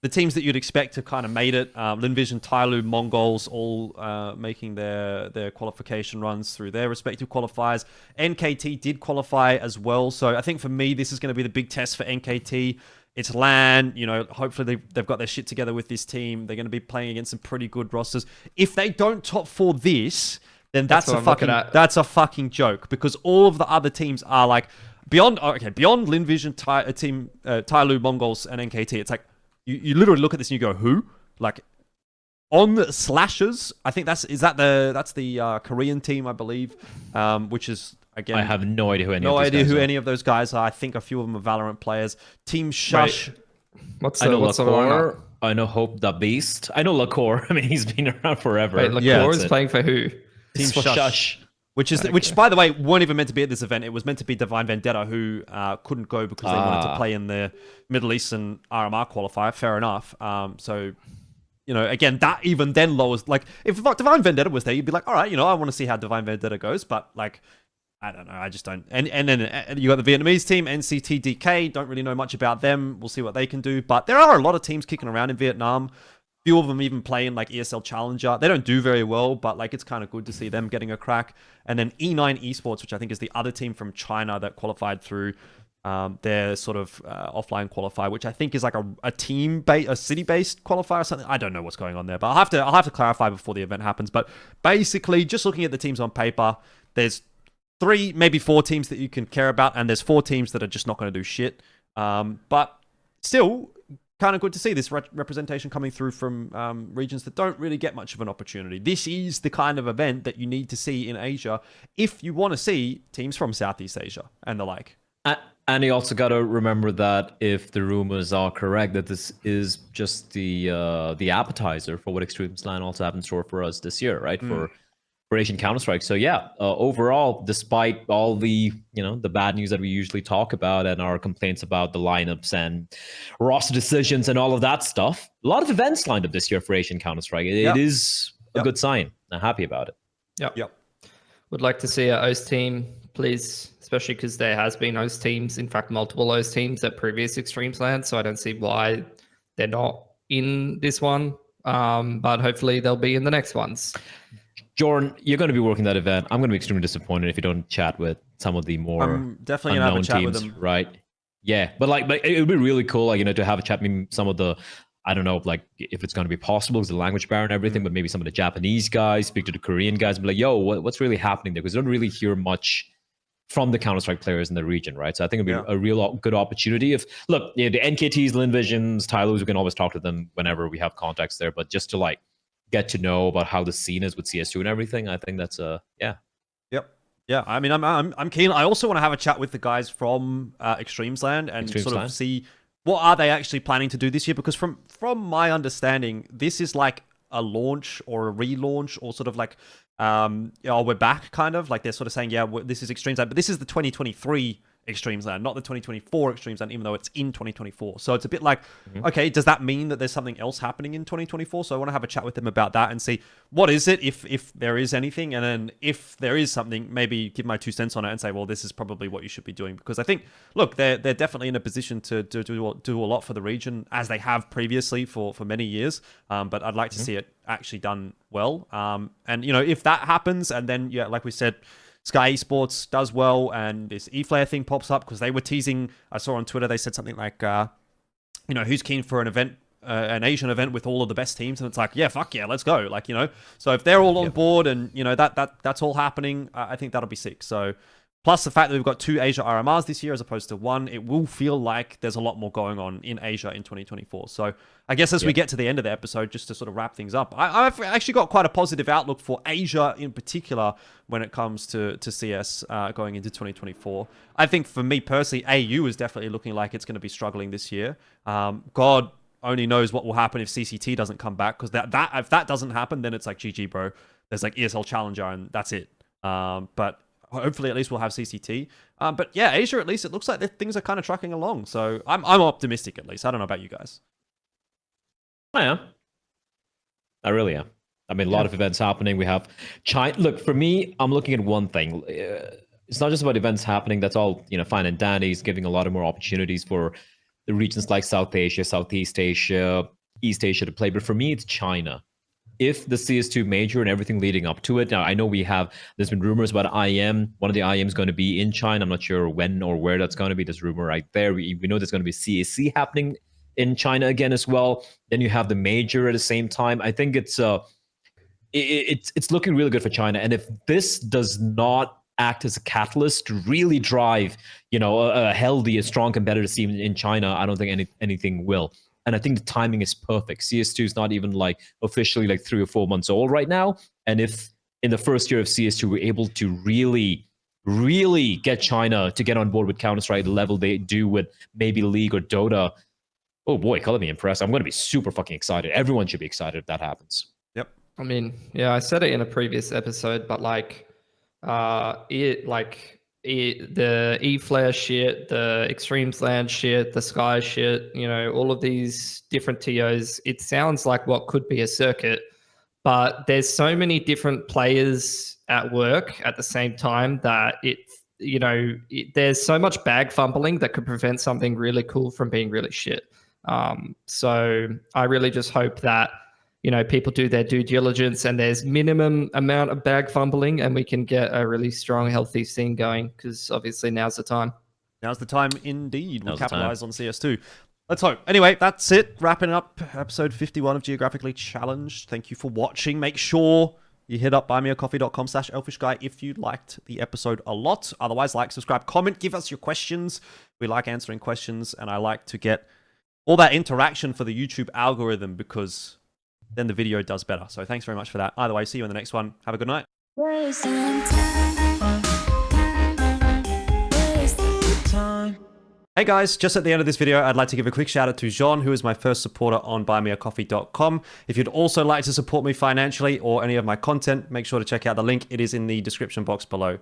the teams that you'd expect to kind of made it, Linvision, Tyloo, Mongols, all making their qualification runs through their respective qualifiers. NKT did qualify as well. So I think for me, this is going to be the big test for NKT. It's LAN, hopefully they've got their shit together with this team. They're going to be playing against some pretty good rosters. If they don't top 4 this, then that's a fucking joke, because all of the other teams are like beyond Linvision, Tyloo, Mongols, and NKT. It's like you literally look at this and you go, who? Like on the Slashers, I think that's the Korean team, I believe, which is. Again, I have no idea who any of those guys are. I think a few of them are Valorant players. Team Shush. What's I know the Lacour. I know Hope the Beast. I know Lacour. I mean, he's been around forever. Wait, Lacour is playing for who? Team Shush. Which, by the way, weren't even meant to be at this event. It was meant to be Divine Vendetta, who couldn't go because they wanted to play in the Middle Eastern RMR qualifier. Fair enough. So, again, that even then lowers, like, if Divine Vendetta was there, you'd be like, all right, I want to see how Divine Vendetta goes, but, like, I don't know, I just don't. And then you got the Vietnamese team, NCTDK, don't really know much about them. We'll see what they can do, but there are a lot of teams kicking around in Vietnam. Few of them even playing, like, ESL Challenger. They don't do very well, but, like, it's kind of good to see them getting a crack. And then E9 Esports, which I think is the other team from China that qualified through their sort of offline qualifier, which I think is like a city-based qualifier or something. I don't know what's going on there, but I'll have to clarify before the event happens. But basically, just looking at the teams on paper, there's 3, maybe 4 teams that you can care about, and there's 4 teams that are just not going to do shit. But still, kind of good to see this representation coming through from regions that don't really get much of an opportunity. This is the kind of event that you need to see in Asia if you want to see teams from Southeast Asia and the like. And you also got to remember that if the rumors are correct, that this is just the appetizer for what eXTREMESLAND also have in store for us this year, right? For Asian Counter-Strike. So yeah, overall, despite all the the bad news that we usually talk about and our complaints about the lineups and roster decisions and all of that stuff, a lot of events lined up this year for Asian Counter-Strike. It is a good sign. I'm happy about it. Yep. Would like to see a host team, please, especially because there has been host teams, in fact, multiple host teams at previous eXTREMESLAND, so I don't see why they're not in this one, but hopefully they'll be in the next ones. Jordan, you're going to be working that event. I'm going to be extremely disappointed if you don't chat with some of the more I'm definitely gonna have a chat teams, with them. right? Yeah, but it would be really cool, like, to have a chat with some of the, I don't know, like, if it's going to be possible because the language barrier and everything, but maybe some of the Japanese guys, speak to the Korean guys, and be like, yo, what's really happening there? Because you don't really hear much from the Counter-Strike players in the region, right? So I think it'd be a real good opportunity. If look, the NKTs, Linvisions, Tylers, we can always talk to them whenever we have contacts there, but just to like get to know about how the scene is with CS2 and everything, I think that's Yeah, I mean, I'm keen. I also want to have a chat with the guys from eXTREMESLAND and sort of see what are they actually planning to do this year, because from my understanding, this is like a launch or a relaunch, or sort of like we're back, kind of like they're sort of saying, this is eXTREMESLAND, but this is the 2023 eXTREMESLAND, not the 2024 eXTREMESLAND, even though it's in 2024. So it's a bit like, okay, does that mean that there's something else happening in 2024? So I want to have a chat with them about that and see what is it, if there is anything, and then if there is something, maybe give my 2 cents on it and say, well, this is probably what you should be doing, because I think, look, they're definitely in a position to do a lot for the region, as they have previously for many years. But I'd like to see it actually done well. And if that happens, and then like we said, Skyesports does well, and this eFlare thing pops up, because they were teasing, I saw on Twitter, they said something like, who's keen for an event, an Asian event with all of the best teams, and it's like, yeah, fuck yeah, let's go. Like, so if they're all on board and, that's all happening, I think that'll be sick. So, plus the fact that we've got 2 Asia RMRs this year as opposed to 1, it will feel like there's a lot more going on in Asia in 2024. So I guess as we get to the end of the episode, just to sort of wrap things up, I've actually got quite a positive outlook for Asia in particular when it comes to CS going into 2024. I think for me personally, AU is definitely looking like it's going to be struggling this year. God only knows what will happen if CCT doesn't come back, because if that doesn't happen, then it's like GG, bro. There's like ESL Challenger and that's it. But hopefully at least we'll have CCT. But yeah, Asia, at least it looks like things are kind of trucking along. So I'm optimistic, at least. I don't know about you guys. I am. I really am. I mean, a lot of events happening. We have China. Look, for me, I'm looking at one thing. It's not just about events happening. That's all, fine and dandy. It's giving a lot of more opportunities for the regions like South Asia, Southeast Asia, East Asia to play. But for me, it's China. If the CS2 major and everything leading up to it. Now, I know there's been rumors about IM. One of the IMs going to be in China. I'm not sure when or where that's going to be. There's rumor right there. We know there's going to be CAC happening in China again as well. Then you have the major at the same time. I think it's looking really good for China. And if this does not act as a catalyst to really drive, a healthy, a strong competitive scene in China, I don't think anything will. And I think the timing is perfect. CS2 is not even officially 3 or 4 months old right now. And if in the first year of CS2 we're able to really, really get China to get on board with Counter-Strike the level they do with maybe League or Dota, oh boy, color me impressed. I'm going to be super fucking excited. Everyone should be excited if that happens. Yep. I mean, yeah, I said it in a previous episode, but the E-Flare shit, the eXTREMESLAND shit, the Sky shit, all of these different TOs, it sounds like what could be a circuit, but there's so many different players at work at the same time that there's so much bag fumbling that could prevent something really cool from being really shit. So I really just hope that people do their due diligence and there's minimum amount of bag fumbling and we can get a really strong, healthy scene going, because obviously now's the time. Now's the time indeed. We'll Now's the capitalize on CS2. Let's hope. Anyway, that's it. Wrapping up episode 51 of Geographically Challenged. Thank you for watching. Make sure you hit up buymeacoffee.com/Elfishguy if you liked the episode a lot. Otherwise, like, subscribe, comment, give us your questions. We like answering questions, and I like to get all that interaction for the YouTube algorithm, because then the video does better. So thanks very much for that. Either way, see you in the next one. Have a good night. Hey guys, just at the end of this video, I'd like to give a quick shout out to Jean, who is my first supporter on buymeacoffee.com. If you'd also like to support me financially or any of my content, make sure to check out the link. It is in the description box below.